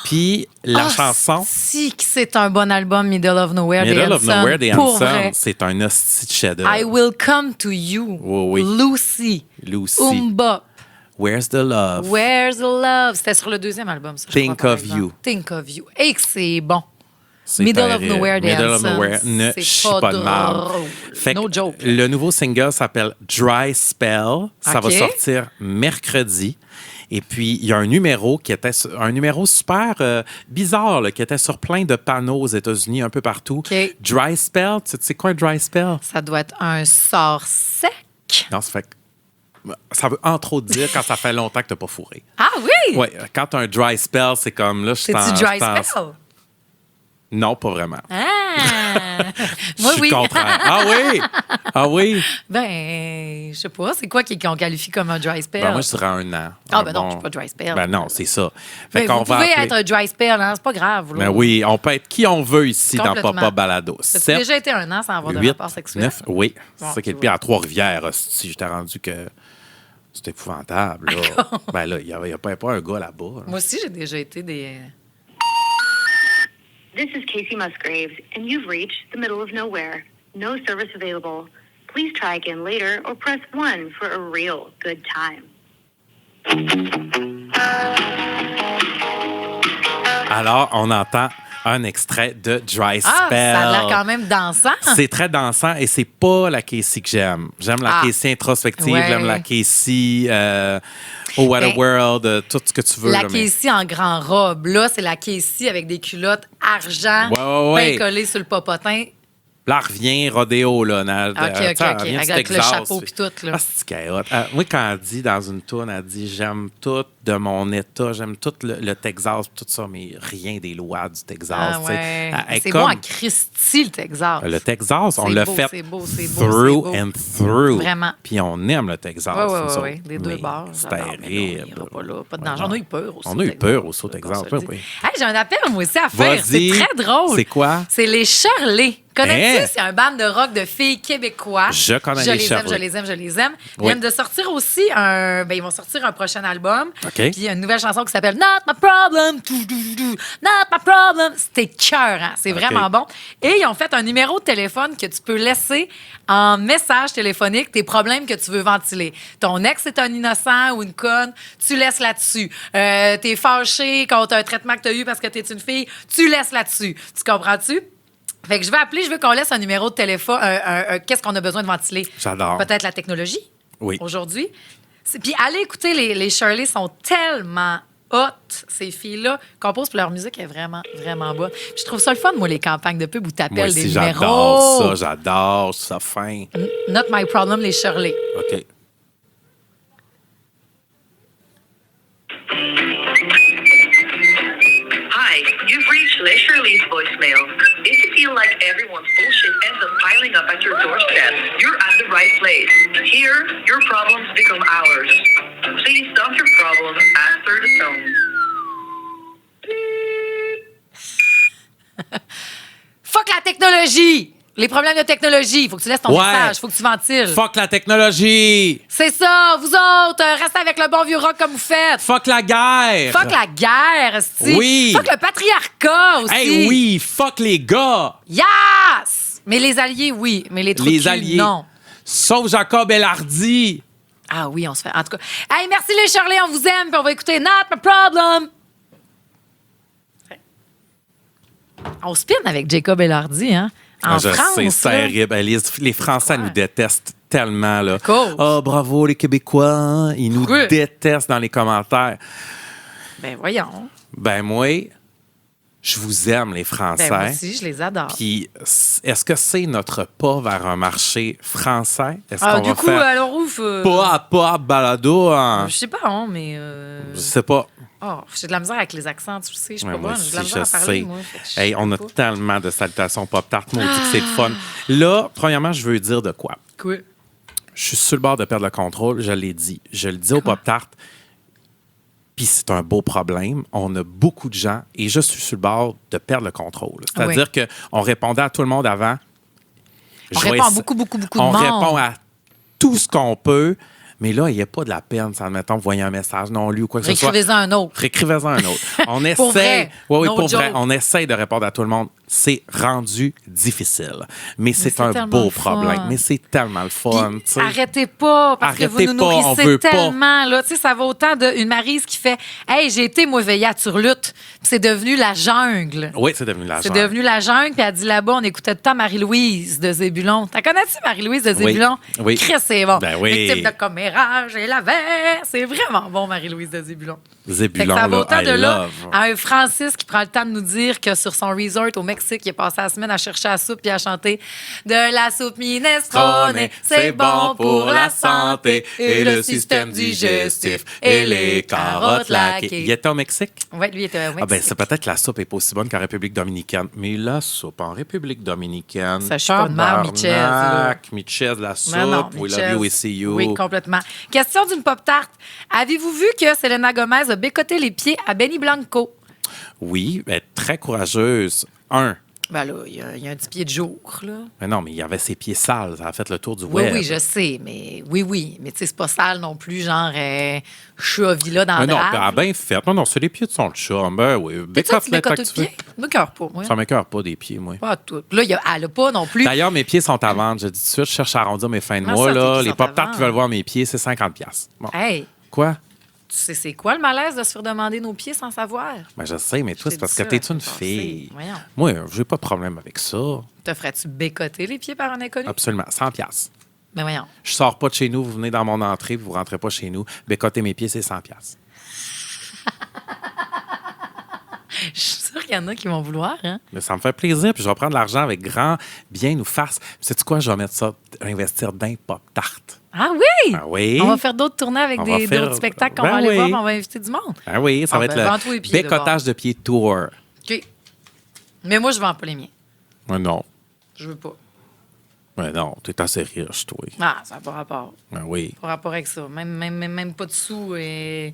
Puis la chanson Si que c'est un bon album, Middle of Nowhere des Middle of Hanson. Nowhere des Pour Hanson, vrai. c'est un hostie de chef-d'œuvre. I Will Come to You. Oui, oui. Lucy. Lucy. Umba. Where's the Love? Where's the Love? C'était sur le deuxième album, ça, je Think crois, par of exemple. You. Think of You. Et que c'est bon. C'est Middle of terrible. Nowhere des Middle of Hanson, Nowhere ne c'est chie pas pas de mal. drôle. Fait que No joke. le nouveau single s'appelle Dry Spell. Ça va OK. sortir mercredi. Et puis, il y a un numéro un numéro super bizarre, là, qui était sur plein de panneaux aux États-Unis, un peu partout. OK. Dry Spell, tu sais quoi un dry spell? Ça doit être un sort sec. Non, ça veut entre autres dire quand ça fait longtemps que tu n'as pas fourré. Ah oui! Oui, quand tu as un dry spell, c'est comme là, je suis C'est-tu dry spell? Non, pas vraiment. Ah! Moi, je suis oui. contraire. Ah oui? Ah oui? Ben, je sais pas. C'est quoi qu'on qualifie comme un dry spell? Ben, moi, je dirais un an. Ah, Un ben non, bon- je suis pas dry spell. Ben non, c'est ça. Mais Fait qu'on vous va pouvez appeler- être un dry spell, hein? C'est pas grave. là. Ben oui, on peut être qui on veut ici dans Complètement. Papa Balado. Ça a déjà été un an sans avoir de 8, rapport sexuel? 9, oui. C'est Bon, ça qui est le tu pire. vois. À Trois-Rivières, hostie, j'étais rendu que c'était épouvantable. Là. Ben là, il n'y a pas un gars là-bas. là. Moi aussi, j'ai déjà été des... This is Casey Musgraves, and you've reached the middle of nowhere. No service available. Please try again later or press 1 for a real good time. Alors, on entend un extrait de Dry Spell. Ah, ça a l'air quand même dansant. C'est très dansant et c'est pas la Casey que j'aime. J'aime la Ah. Casey introspective, Ouais. j'aime la Casey Oh What a Ben, World, tout ce que tu veux. La là, mais- Casey en grand robe. Là, c'est la Casey avec des culottes argent, Ouais. bien collées sur le popotin. Là, elle revient rodéo, là. OK. Avec le chapeau puis tout, là. Ah, c'est carotte. Moi, quand elle dit dans une tourne, elle dit « J'aime tout de mon État, j'aime tout le Texas, tout ça, mais rien des lois du Texas. Ah, tu sais. ouais. Elle est C'est comme- bon en Christy, le Texas. Le Texas, on C'est l'a beau, fait c'est beau, c'est beau, through c'est beau. and through. Vraiment. Puis on aime le Texas. nous Oui. autres. Des deux Mais bords. C'est j'adore, mais non, il terrible. y aura pas là. Pas de danger. On a eu peur aussi. On au a eu Texas. peur aussi au Texas, On se le oui, dit. oui. Hey, j'ai un appel, moi aussi, à faire. Vas-y. C'est très drôle. C'est quoi? C'est les Shirley. Connais-tu? Hein? C'est un band de rock de filles québécois. Je connais je les les aime, Shirley. je les aime, je les aime. Ils Oui. viennent de sortir aussi ils vont sortir un prochain album. OK. Puis une nouvelle chanson qui s'appelle Not My Problem. Not My Problem. C'était cœur, hein? C'est OK. vraiment bon. Et ils ont fait un numéro de téléphone que tu peux laisser en message téléphonique tes problèmes que tu veux ventiler. Ton ex est un innocent ou une conne, tu laisses là-dessus. T'es fâché contre un traitement que tu as eu parce que t'es une fille, tu laisses là-dessus. Tu comprends-tu? Fait que je vais appeler, je veux qu'on laisse un numéro de téléphone. Qu'est-ce qu'on a besoin de ventiler? J'adore. Peut-être la technologie. Oui. Aujourd'hui. Puis allez écouter, les Shirley sont tellement hot, ces filles-là. Composent, puis leur musique est vraiment, vraiment bonne. Puis je trouve ça le fun, moi, les campagnes de pub où Moi t'appelles aussi, des j'adore numéros. ça, j'adore ça fin. Not My Problem, les Shirley. OK. voicemail. If you feel like everyone's bullshit ends up piling up at your doorstep, you're at the right place. Here, your problems become ours. Please dump your problems after the tone. Fuck la technologie! Les problèmes de technologie. Il faut que tu laisses ton message. Il faut que tu ventiles. Fuck la technologie. C'est ça. Vous autres, restez avec le bon vieux rock comme vous faites. Fuck la guerre. Fuck la guerre, esti. Oui. Fuck le patriarcat aussi. Hey, oui, fuck les gars. Yes! Mais les alliés, oui. Mais les trous de cul, Alliés. non. Sauf Jacob Elhardy. Ah oui, on se fait... En tout cas, hey, merci les Shirley, on vous aime, puis on va écouter Not My Problem. On spin avec Jacob Elhardy, hein? En Je France, sais, c'est là. terrible. Les Français nous détestent tellement, là. Cause. Oh, bravo, les Québécois. Hein? Ils nous Oui. détestent dans les commentaires. Ben voyons. Ben, moi, je vous aime, les Français. Ben moi aussi, je les adore. Puis, est-ce que c'est notre pas vers un marché français? Est-ce Ah, qu'on du va coup, faire alors ouf. pas à pas balado? Hein? Je sais pas, hein, mais. Je sais pas. Oh, j'ai de la misère avec les accents, tu sais. Je suis Ouais, pas moi bonne. J'ai de la aussi, misère je à parler, sais. moi. Fait que je Hey, sais on a pas. tellement de salutations pop-tart. On dit que c'est le fun. Là, premièrement, je veux dire de quoi? Cool. Je suis sur le bord de perdre le contrôle, je l'ai dit. Je le dis au pop-tart. Puis c'est un beau problème. On a beaucoup de gens et je suis sur le bord de perdre le contrôle. C'est-à-dire qu'on répondait à tout le monde avant. On répond à beaucoup de On monde. répond à tout ce qu'on peut. Mais là, il n'y a pas de la peine, ça, admettons, vous voyez un message non lu ou quoi que ce soit. Réécrivez-en un autre. Réécrivez-en un autre. On essaie. Pour vrai. Oui, No pour vrai. joke. On essaie de répondre à tout le monde. C'est rendu difficile. Mais c'est un tellement beau le fun. problème. Mais c'est tellement le fun. Puis, tu sais. arrêtez pas, parce que Arrêtez vous nous pas, on nourrissez veut pas. tellement. Là. Tu sais, ça va autant d'une Maryse qui fait « Hey, j'ai été, moi, veillée à Turlutte. » Puis c'est devenu la jungle. Oui, c'est devenu la C'est jungle. devenu la jungle, puis elle dit là-bas, on écoutait tout le temps Marie-Louise de Zébulon. T'as connais-tu Marie-Louise de Zébulon? Oui. Chris, c'est bon. Ben oui. Victime de commérage et la verre. C'est vraiment bon, Marie-Louise de Zébulon. Fait que Zébulon, ça va autant là, de I là love. à un Francis qui prend le temps de nous dire que sur son resort au Mexique, il a passé la semaine à chercher la soupe puis à chanter « De la soupe minestrone, c'est bon pour la santé et le système digestif et les carottes laquées. » Il était au Mexique? Oui, lui il était au Mexique. Ah ben, c'est peut-être que la soupe est pas aussi bonne qu'en République dominicaine. Mais la soupe en République dominicaine... Ça, je suis pas de mère, Michez, là. tabarnak, Michez, la soupe, Non, we Michel. love you, we see you. Oui, complètement. Question d'une pop-tarte. Avez-vous vu que Selena Gomez a bécoté les pieds à Benny Blanco? Oui, elle est très courageuse. Ben là, il y a un petit pied de jour, là. Mais non, mais il y avait ses pieds sales. Ça a fait le tour du Oui, web. oui, je sais, mais oui. Mais tu sais, c'est pas sale non plus, genre, je suis à Villa dans Mais le non, drap. elle a bien fait. Non, c'est les pieds de son chum. Ben oui. Tu Bécote-le tant bécotes que le tu veux. pied? M'écoeure pas, moi. Ça m'écoeure pas des pieds, moi. Pas tout. Là, elle a pas non plus. D'ailleurs, mes pieds sont à vendre. Je dis tout de suite, je cherche à arrondir mes fins de Comment mois. ça, tes Là. pieds Les sont à pop-tarts qui vendre? veulent voir mes pieds, c'est 50$. Bon. Hey, Quoi? tu sais, c'est quoi le malaise de se faire demander nos pieds sans savoir? Ben, je sais, mais toi, t'ai c'est parce dit que ça, t'es la une semaine fille. passée. Voyons. Moi, j'ai pas de problème avec ça. Te ferais-tu bécoter les pieds par un inconnu? Absolument. 100$. Ben voyons. Je sors pas de chez nous, vous venez dans mon entrée, vous rentrez pas chez nous. Bécoter mes pieds, c'est 100$. Je suis sûre qu'il y en a qui vont vouloir, hein? Mais ça me fait plaisir, puis je vais prendre l'argent avec grand bien ou face. Sais-tu quoi? Je vais mettre ça, investir dans un pop-tart. Ah oui? Ah oui? On va faire d'autres tournées avec On va faire- d'autres spectacles qu'on Ben va aller oui. voir, puis on va inviter du monde. Ah oui, ça Ah va ben, être vends-toi les le pieds bécotage de pieds tour. OK. Mais moi, je vends pas les miens. Mais non. Je veux pas. Mais non, t'es assez riche, toi. Ah, ça n'a pas rapport. Ben oui. Pas rapport avec ça. Même pas de sous et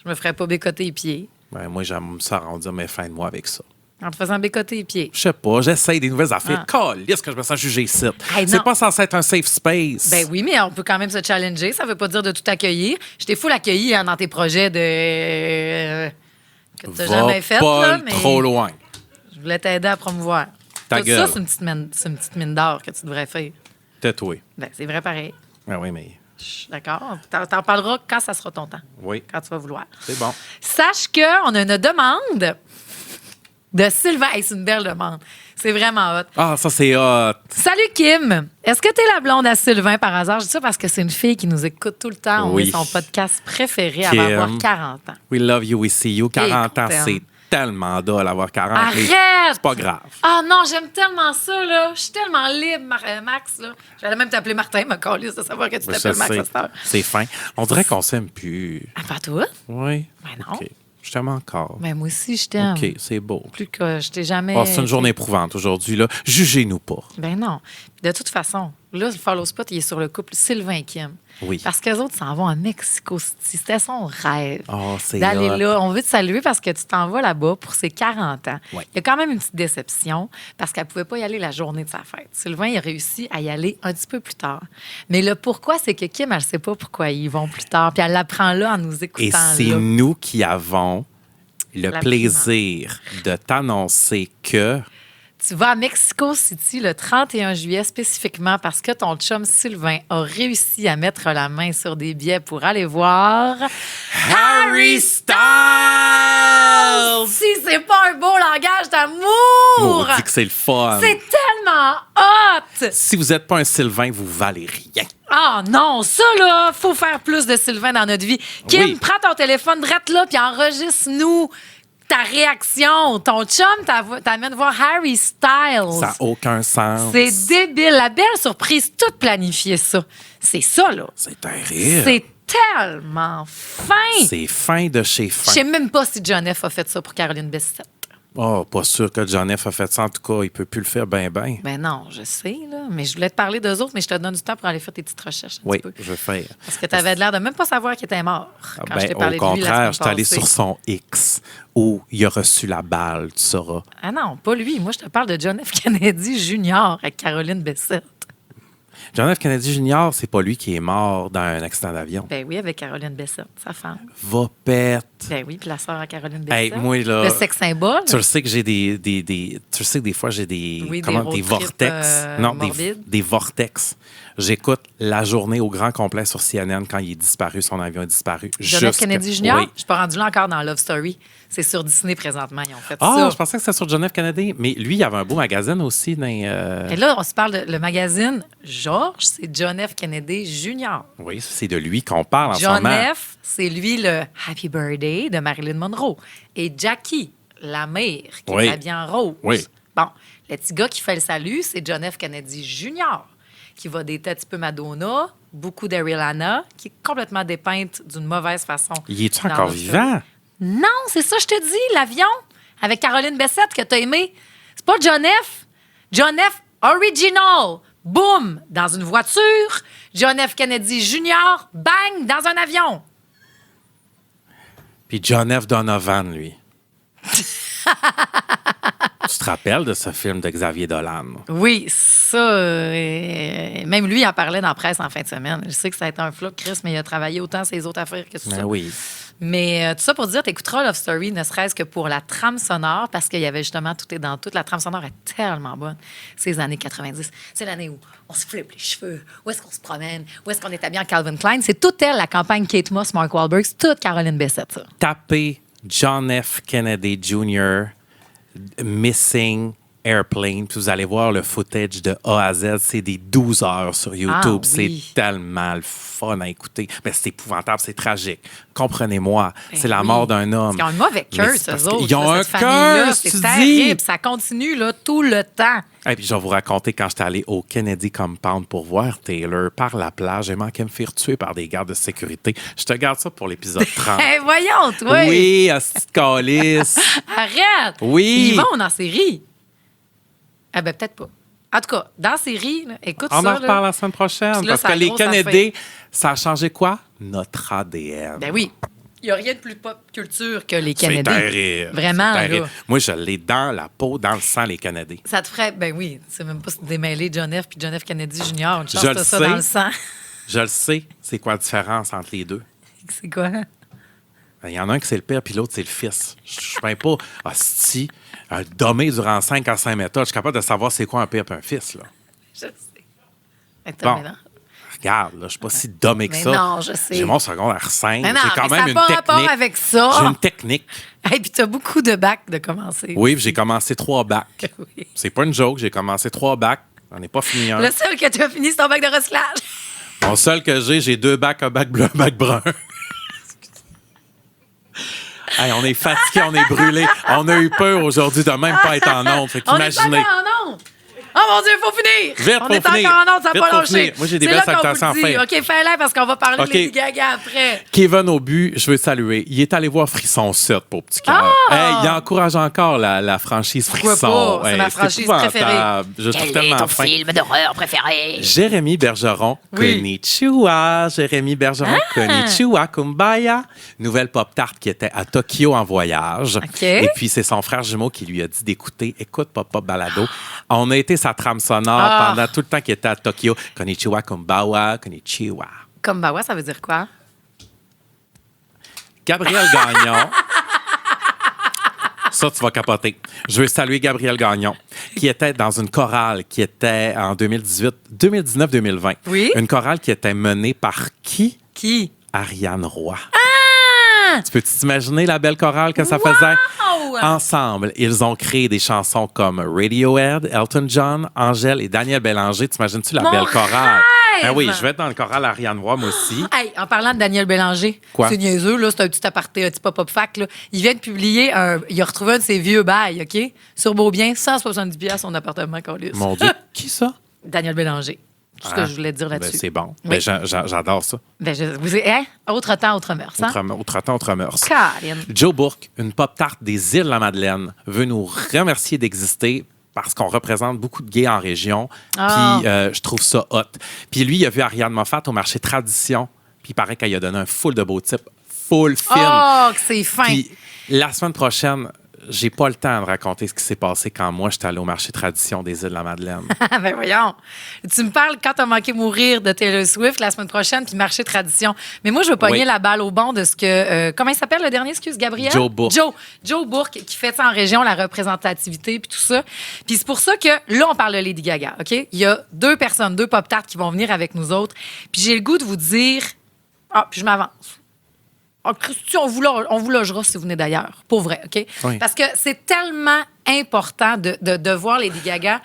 je me ferais pas bécoter les pieds. Ben moi, j'aime ça arrondir mes fins de mois avec ça. En te faisant bécoter les pieds. Je sais pas, j'essaye des nouvelles affaires. Ah. Calisse que je me sens jugé ici. Hey, C'est non. pas censé être un safe space. Ben oui, mais on peut quand même se challenger. Ça veut pas dire de tout accueillir. Je t'ai full accueilli hein, dans tes projets de... que tu n'as Va jamais fait. pas Là, mais trop loin. je voulais t'aider à promouvoir. Ta Tout gueule. ça, c'est une petite mine d'or que tu devrais faire. Tais-toi. Ben, c'est vrai pareil. Ben oui, mais D'accord? T'en parleras quand ça sera ton temps. oui, Quand tu vas vouloir. c'est bon. Sache qu'on a une demande de Sylvain. Hey, c'est une belle demande. C'est vraiment hot. Ah, ça, c'est hot. Salut Kim. Est-ce que tu es la blonde à Sylvain par hasard? Je dis ça parce que c'est une fille qui nous écoute tout le temps. On Oui. est son podcast préféré. Elle Kim. va avoir 40 ans. We love you, we see you. 40 ans, Écoute, c'est tellement dole avoir 40. mais Arrête! C'est pas grave. Ah non, j'aime tellement ça, là. Je suis tellement libre, Max, là. J'allais même t'appeler Martin, ma calisse de savoir que tu Je t'appelles Max sais. à cette heure. C'est fin. On dirait qu'on s'aime plus. Ah, pas toi? Oui. Ben non. OK. Je t'aime encore. Ben, moi aussi, je t'aime. OK, c'est beau. Plus que je t'ai jamais... Oh, c'est une journée éprouvante aujourd'hui. Là. Jugez-nous pas. Ben non. De toute façon, là, le follow spot, il est sur le couple Sylvain et Kim. Oui. Parce qu'eux autres s'en vont à Mexico City. C'était son rêve Oh, c'est d'aller hot. là. On veut te saluer parce que tu t'en vas là-bas pour ses 40 ans. Ouais. Il y a quand même une petite déception parce qu'elle ne pouvait pas y aller la journée de sa fête. Sylvain, il a réussi à y aller un petit peu plus tard. Mais le pourquoi, c'est que Kim, elle ne sait pas pourquoi ils vont plus tard. Puis elle l'apprend là en nous écoutant. Et c'est là. nous qui avons le La plaisir de t'annoncer que... Tu vas à Mexico City le 31 juillet spécifiquement parce que ton chum Sylvain a réussi à mettre la main sur des billets pour aller voir Harry Styles! Si c'est pas un beau langage d'amour! On dit que c'est le fun. C'est tellement hot! Si vous n'êtes pas un Sylvain, vous valez rien. Ah non, ça là, faut faire plus de Sylvain dans notre vie. Kim, Oui. prends ton téléphone, drette là, puis enregistre-nous ta réaction. Ton chum t'amène voir Harry Styles. Ça n'a aucun sens. C'est débile. La belle surprise, toute planifiée, ça. C'est ça, là. C'est terrible. C'est tellement fin. C'est fin de chez Je fin. sais même pas si John F. a fait ça pour Caroline Bessette. Oh, pas sûr que John F. a fait ça. En tout cas, il peut plus le faire ben. Ben non, je sais, là. Mais je voulais te parler d'eux autres, mais je te donne du temps pour aller faire tes petites recherches un Oui, petit peu. je vais faire. Parce que tu avais l'air de même pas savoir qu'il était mort quand je t'ai Ben, parlé au de lui la contraire, semaine je suis allé passée. sur son X où il a reçu la balle, tu sauras. Ah non, pas lui. Moi, je te parle de John F. Kennedy Jr. avec Caroline Bessette. John F. Kennedy Jr., c'est pas lui qui est mort dans un accident d'avion. Ben oui, avec Caroline Bessette, sa femme. Va pète. Ben oui, puis la sœur à Caroline Hey, Bessette. moi, là, le sexe symbole. Tu le sais que j'ai des tu le sais que des fois j'ai des Oui, des road trips, vortex. Non, morbides. des vortex. J'écoute la journée au grand complet sur CNN quand il est disparu, son avion est disparu. John F. Kennedy Jr. Oui. Je suis pas rendu là encore dans Love Story. C'est sur Disney présentement. Ils ont fait Ah, ça. je pensais que c'était sur John F. Kennedy. Mais lui, il y avait un beau magazine aussi. Et là, on se parle de le magazine George, c'est John F. Kennedy Jr. Oui, c'est de lui qu'on parle en ce John moment. F., c'est lui le Happy Birthday de Marilyn Monroe. Et Jackie, la mère, qui Oui. est habillée en rose. Oui. Bon, le petit gars qui fait le salut, c'est John F. Kennedy Jr., qui va dater un petit peu Madonna, beaucoup d'Ariana, qui est complètement dépeinte d'une mauvaise façon. Il est-tu dans encore Love vivant? Story. Non, c'est ça, je te dis, l'avion avec Caroline Bessette que t'as aimé. C'est pas John F. John F. Original. Boum, dans une voiture. John F. Kennedy Jr., bang, dans un avion. Puis John F. Donovan, lui. Tu te rappelles de ce film de Xavier Dolan? Oui, ça, même lui en parlait dans la presse en fin de semaine. Je sais que ça a été un flop, Chris, mais il a travaillé autant ses autres affaires que tout ça. Ben oui. Mais tout ça pour dire, t'écouteras Love Story, ne serait-ce que pour la trame sonore, parce qu'il y avait justement Tout est dans tout. La trame sonore est tellement bonne. C'est les années 90. C'est l'année où on se flippe les cheveux, où est-ce qu'on se promène, où est-ce qu'on est habillé en Calvin Klein. C'est toute elle, la campagne Kate Moss, Mark Wahlberg, c'est toute Caroline Bessette, ça. Tapez John F. Kennedy Jr. Missing Airplane, puis vous allez voir le footage de A à Z. C'est des 12 heures sur YouTube. Ah, oui. C'est tellement le fun à écouter. Mais c'est épouvantable, c'est tragique. Comprenez-moi, Ben c'est la oui. mort d'un homme. Ils ont un mauvais Mais cœur, c'est ces parce autres. qu'ils ont là, un cette famille-là. cœur, C'est tu terrible. dis. Ça continue là, tout le temps. Et puis je vais vous raconter quand j'étais allé au Kennedy Compound pour voir Taylor par la plage. J'ai manqué me faire tuer par des gardes de sécurité. Je te garde ça pour l'épisode 30. Eh, voyons, toi. Oui, hostie de calice. Arrête! Oui. Ils vont dans la série. Ah ben peut-être pas. En tout cas, dans la série, là, écoute On ça. en reparle la semaine prochaine. Puis là, Parce ça que a les grosse Kennedy, ça a changé quoi? Notre ADN. Ben oui. Il n'y a rien de plus pop culture que les C'est Kennedy. terrible. Vraiment, C'est terrible. là. Moi, je l'ai dans la peau, dans le sang, les Kennedy. Ça te ferait. Ben oui, c'est même pas se démêler John F. puis John F. Kennedy Jr. Une chance Je que le t'as ça sais. dans le sang. Je le sais, c'est quoi la différence entre les deux? C'est quoi? Il y en a un qui c'est le père, puis l'autre, c'est le fils. Je ne suis pas hostie, dommé durant 5 à 5 méthodes. Je suis capable de savoir c'est quoi un père et un fils. Là. Je sais. Attends, Bon. mais non. Regarde, là, je ne suis pas si dommé que Mais ça. non, je sais. J'ai mon secondaire 5. Mais non, J'ai quand mais ça même n'a une pas technique. rapport avec ça. J'ai une technique. Et puis, tu as beaucoup de bacs de commencer. Oui, puis j'ai commencé 3 bacs. Oui. C'est pas une joke, j'ai commencé 3 bacs. J'en ai pas fini un. Le seul que tu as fini, c'est ton bac de recyclage. Mon seul que j'ai 2 bacs, un bac bleu, un bac brun. Hey, on est fatigué, on est brûlé. On a eu peur aujourd'hui de même pas être en onde. Fait On est pas qu'imaginez. en onde. Oh mon Dieu, il faut finir! Vite, On faut est finir. encore en onde, ça Vite, va pas faut lâcher. finir. Moi, j'ai des C'est belles là qu'on salutations vous dit. à OK, fais-le parce qu'on va parler OK. de Lady Gaga après. Kevin Aubu, je veux le saluer. Il est allé voir Frisson 7 pour Petit Cœur. Hey, il encourage encore la franchise Pourquoi Frisson. pas? C'est ma franchise épouvantable. préférée. Je trouve tellement fin. d'horreur préféré? Jérémy Bergeron, Oui. Konnichiwa. Jérémy Bergeron, Konnichiwa, Kumbaya. Nouvelle pop tart qui était à Tokyo en voyage. OK. Et puis, c'est son frère jumeau qui lui a dit d'écouter Écoute Pop Pop Balado. On a été sa trame sonore pendant tout le temps qu'il était à Tokyo. Konnichiwa, Kumbawa, Konnichiwa. Comme Bawa, ça veut dire quoi? Gabriel Gagnon. Ça, tu vas capoter. Je veux saluer Gabriel Gagnon, qui était dans une chorale qui était en 2019-2020. Oui. Une chorale qui était menée par qui? Qui? Ariane Roy. Ah! Tu peux t'imaginer la belle chorale que ça faisait? Ensemble, ils ont créé des chansons comme Radiohead, Elton John, Angèle et Daniel Bélanger. T'imagines-tu la Mon belle chorale? rêve! Ben oui, je vais être dans le choral Ariane Roy, moi aussi. Hey, en parlant de Daniel Bélanger, Quoi? c'est niaiseux, là, c'est un petit aparté, un petit pop-up fact. Là. Il vient de publier il a retrouvé un de ses vieux bails, OK? Sur Beaubien, 170$ son appartement, Carlis. Mon Dieu, qui ça? Daniel Bélanger. Tout ce que je voulais dire là-dessus. Ben, c'est bon. Oui. Ben, j'adore ça. Ben, autre temps, autre mœurs. Hein? Autre temps, autre mœurs. Karine. Joe Bourque, une pop tarte des îles La Madeleine, veut nous remercier d'exister parce qu'on représente beaucoup de gays en région. Ah. Puis je trouve ça hot. Puis lui, il a vu Ariane Moffat au marché Tradition. Puis il paraît qu'elle a donné un full de beaux types, full film. Oh, que c'est fin. Puis la semaine prochaine, j'ai pas le temps de raconter ce qui s'est passé quand moi, j'étais allé au marché Tradition des îles La Madeleine. Ben voyons. Tu me parles quand t'as manqué mourir de Taylor Swift la semaine prochaine, puis marché Tradition. Mais moi, je veux pogner Oui. la balle au bon de ce que... comment il s'appelle le dernier, excuse, Gabriel? Joe Bourque. Joe Bourque, qui fait ça en région, la représentativité, puis tout ça. Puis c'est pour ça que là, on parle de Lady Gaga, OK? Il y a deux pop-tarts qui vont venir avec nous autres. Puis j'ai le goût de vous dire... puis je m'avance. Christian, on vous logera si vous venez d'ailleurs. Pour vrai, OK? Oui. Parce que c'est tellement important de voir Lady Gaga.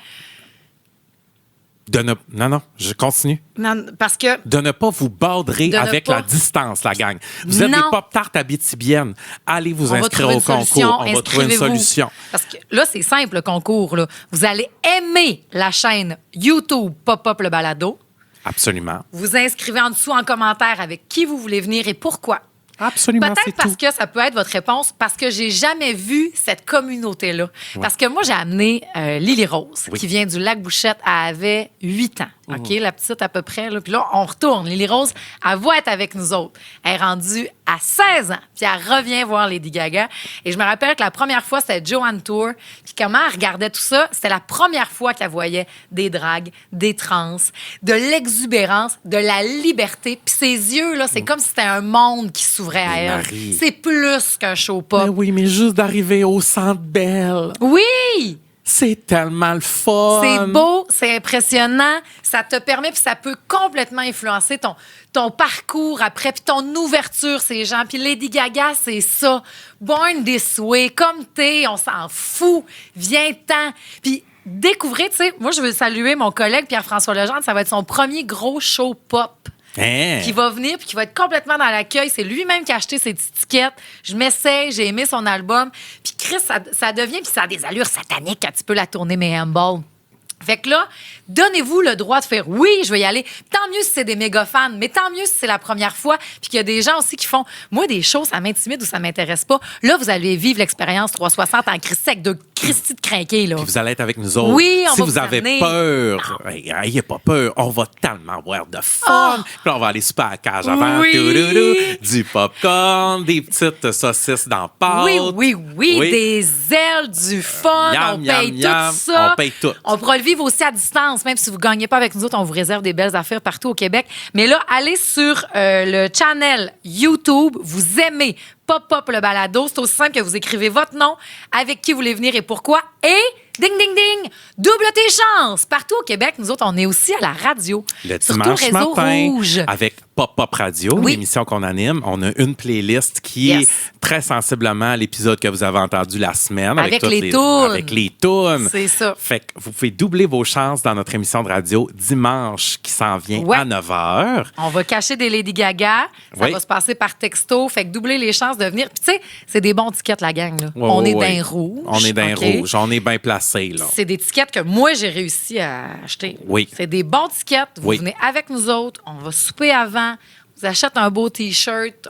Non, je continue. Non, parce que... De ne pas vous borderer De ne avec pas- la distance, la gang. Vous êtes Non. des pop-tartes abitibiennes. Allez vous On va inscrire trouver au une solution, concours. On va trouver une inscrivez-vous. solution. Parce que là, c'est simple, le concours. Là. Vous allez aimer la chaîne YouTube Pop-Up le balado. Absolument. Vous inscrivez en dessous en commentaire avec qui vous voulez venir et pourquoi. Absolument, c'est Peut-être parce tout. que ça peut être votre réponse, parce que j'ai jamais vu cette communauté-là. Parce que moi, j'ai amené Lily Rose, Oui. qui vient du Lac-Bouchette. Elle avait 8 ans, OK? La petite à peu près. Là. Puis là, on retourne. Lily Rose, elle va être avec nous autres. Elle est rendue à 16 ans, puis elle revient voir Lady Gaga. Et je me rappelle que la première fois, c'était Joanne Tour. Puis comment elle regardait tout ça, c'était la première fois qu'elle voyait des dragues, des trans, de l'exubérance, de la liberté. Puis ses yeux, là, c'est comme si c'était un monde qui s'ouvrait à Mais elle. Marie. C'est plus qu'un show pop. Ben oui, mais juste d'arriver au Centre Bell, Oui! c'est tellement le fun. C'est beau, c'est impressionnant. Ça te permet, puis ça peut complètement influencer ton parcours après, puis ton ouverture, ces gens. Puis Lady Gaga, c'est ça. Born this way, comme t'es, on s'en fout. Viens-t'en. Puis découvrez, tu sais, moi, je veux saluer mon collègue Pierre-François Legendre. Ça va être son premier gros show pop. Hein? Qui va venir puis qui va être complètement dans l'accueil. C'est lui-même qui a acheté ses petites tickets. Je m'essaye, j'ai aimé son album. Puis Chris, ça devient, puis ça a des allures sataniques quand tu peux la tourner mes handballs. Fait que là, donnez-vous le droit de faire oui, je vais y aller. Tant mieux si c'est des méga fans, mais tant mieux si c'est la première fois. Puis qu'il y a des gens aussi qui font moi, des choses, ça m'intimide ou ça m'intéresse pas. Là, vous allez vivre l'expérience 360 en Christy avec de Christy de crinqués, là. Puis vous allez être avec nous autres. Oui, on si va vous vous avez amener. peur, ayez pas peur. On va tellement avoir de fun. Puis là, on va aller super à la cage avant. Oui. Toudoudou, du popcorn, des petites saucisses dans pâte. Oui, des ailes, du fun, Miam, on paye miam, miam. tout ça. On paye tout. On pourra le vivre aussi à distance, même si vous ne gagnez pas avec nous autres, on vous réserve des belles affaires partout au Québec. Mais là, allez sur le channel YouTube, vous aimez Pop-Up le balado. C'est aussi simple que vous écrivez votre nom, avec qui vous voulez venir et pourquoi. Et ding, ding, ding, double tes chances. Partout au Québec, nous autres, on est aussi à la radio. Le sur tout dimanche le réseau matin, rouge. avec Pop-Up Radio, Oui. l'émission qu'on anime. On a une playlist qui Yes. est très sensiblement à l'épisode que vous avez entendu la semaine. Avec toutes les tunes. Avec les tunes. C'est ça. Fait que vous pouvez doubler vos chances dans notre émission de radio dimanche qui s'en vient Ouais. à 9h. On va cacher des Lady Gaga. Ça Oui. va se passer par texto. Fait que doubler les chances de venir. Puis, tu sais, c'est des bons tickets, la gang. Là. Ouais, on ouais, est ouais. d'un rouge. On est d'un OK? rouge. On est bien placé, là. C'est des tickets que moi, j'ai réussi à acheter. Oui. C'est des bons tickets. Vous Oui. venez avec nous autres. On va souper avant. Vous achetez un beau T-shirt.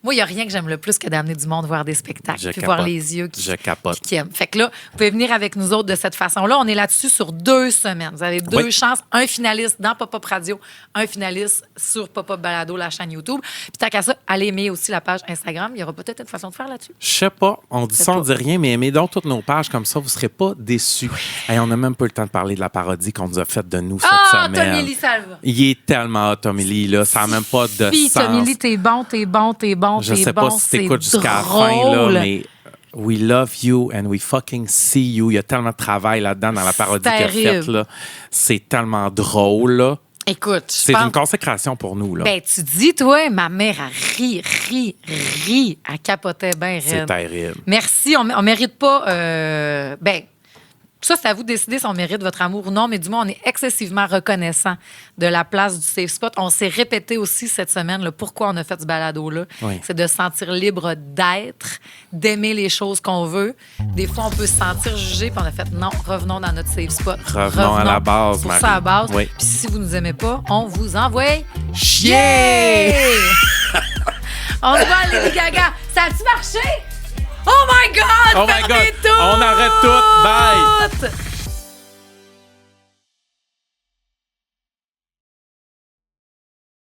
Moi, il n'y a rien que j'aime le plus que d'amener du monde voir des spectacles. Je Puis capote. voir les yeux qui, Je capote. qui aiment. Fait que là, vous pouvez venir avec nous autres de cette façon-là. On est là-dessus sur 2 semaines. Vous avez 2 Oui. chances. Un finaliste dans Pop-Up Radio, un finaliste sur Pop-Up Balado, la chaîne YouTube. Puis tant qu'à ça, allez aimer aussi la page Instagram. Il y aura peut-être une façon de faire là-dessus. Je sais pas, on dit Je sais ça, on pas. dit rien, mais aimez donc toutes nos pages comme ça, vous serez pas déçus. Hey, on n'a même pas eu le temps de parler de la parodie qu'on nous a faite de nous cette Ah, semaine. Tommy Lee Salva. Il est tellement hot, Tommy Lee, là, ça n'a même pas de Puis, sens. Tommy Lee, t'es bon, t'es bon, t'es bon, Je t'es sais bon. pas si t'écoutes c'est jusqu'à la fin, drôle. là, mais we love you and we fucking see you. Il y a tellement de travail là-dedans dans la parodie qu'il a faite, là. C'est tellement drôle, là. Écoute, je C'est pense... une consécration pour nous, là. Ben, tu dis, toi, ma mère a ri. Elle capotait bien C'est raide. terrible. Merci. On mérite pas... ben, ça, c'est à vous de décider si on mérite votre amour ou non, mais du moins, on est excessivement reconnaissant de la place du Safe Spot. On s'est répété aussi cette semaine là, pourquoi on a fait ce balado-là. Oui. C'est de se sentir libre d'être, d'aimer les choses qu'on veut. Des fois, on peut se sentir jugé, puis on a fait non, revenons dans notre Safe Spot. Revenons à la base, Pour Marie. ça, à la base. Oui. Puis si vous nous aimez pas, on vous envoie Chier! On se voit à Lady Gaga. Ça a-tu marché? Oh my God! Oh my fermez God! On arrête tout! Bye! tout!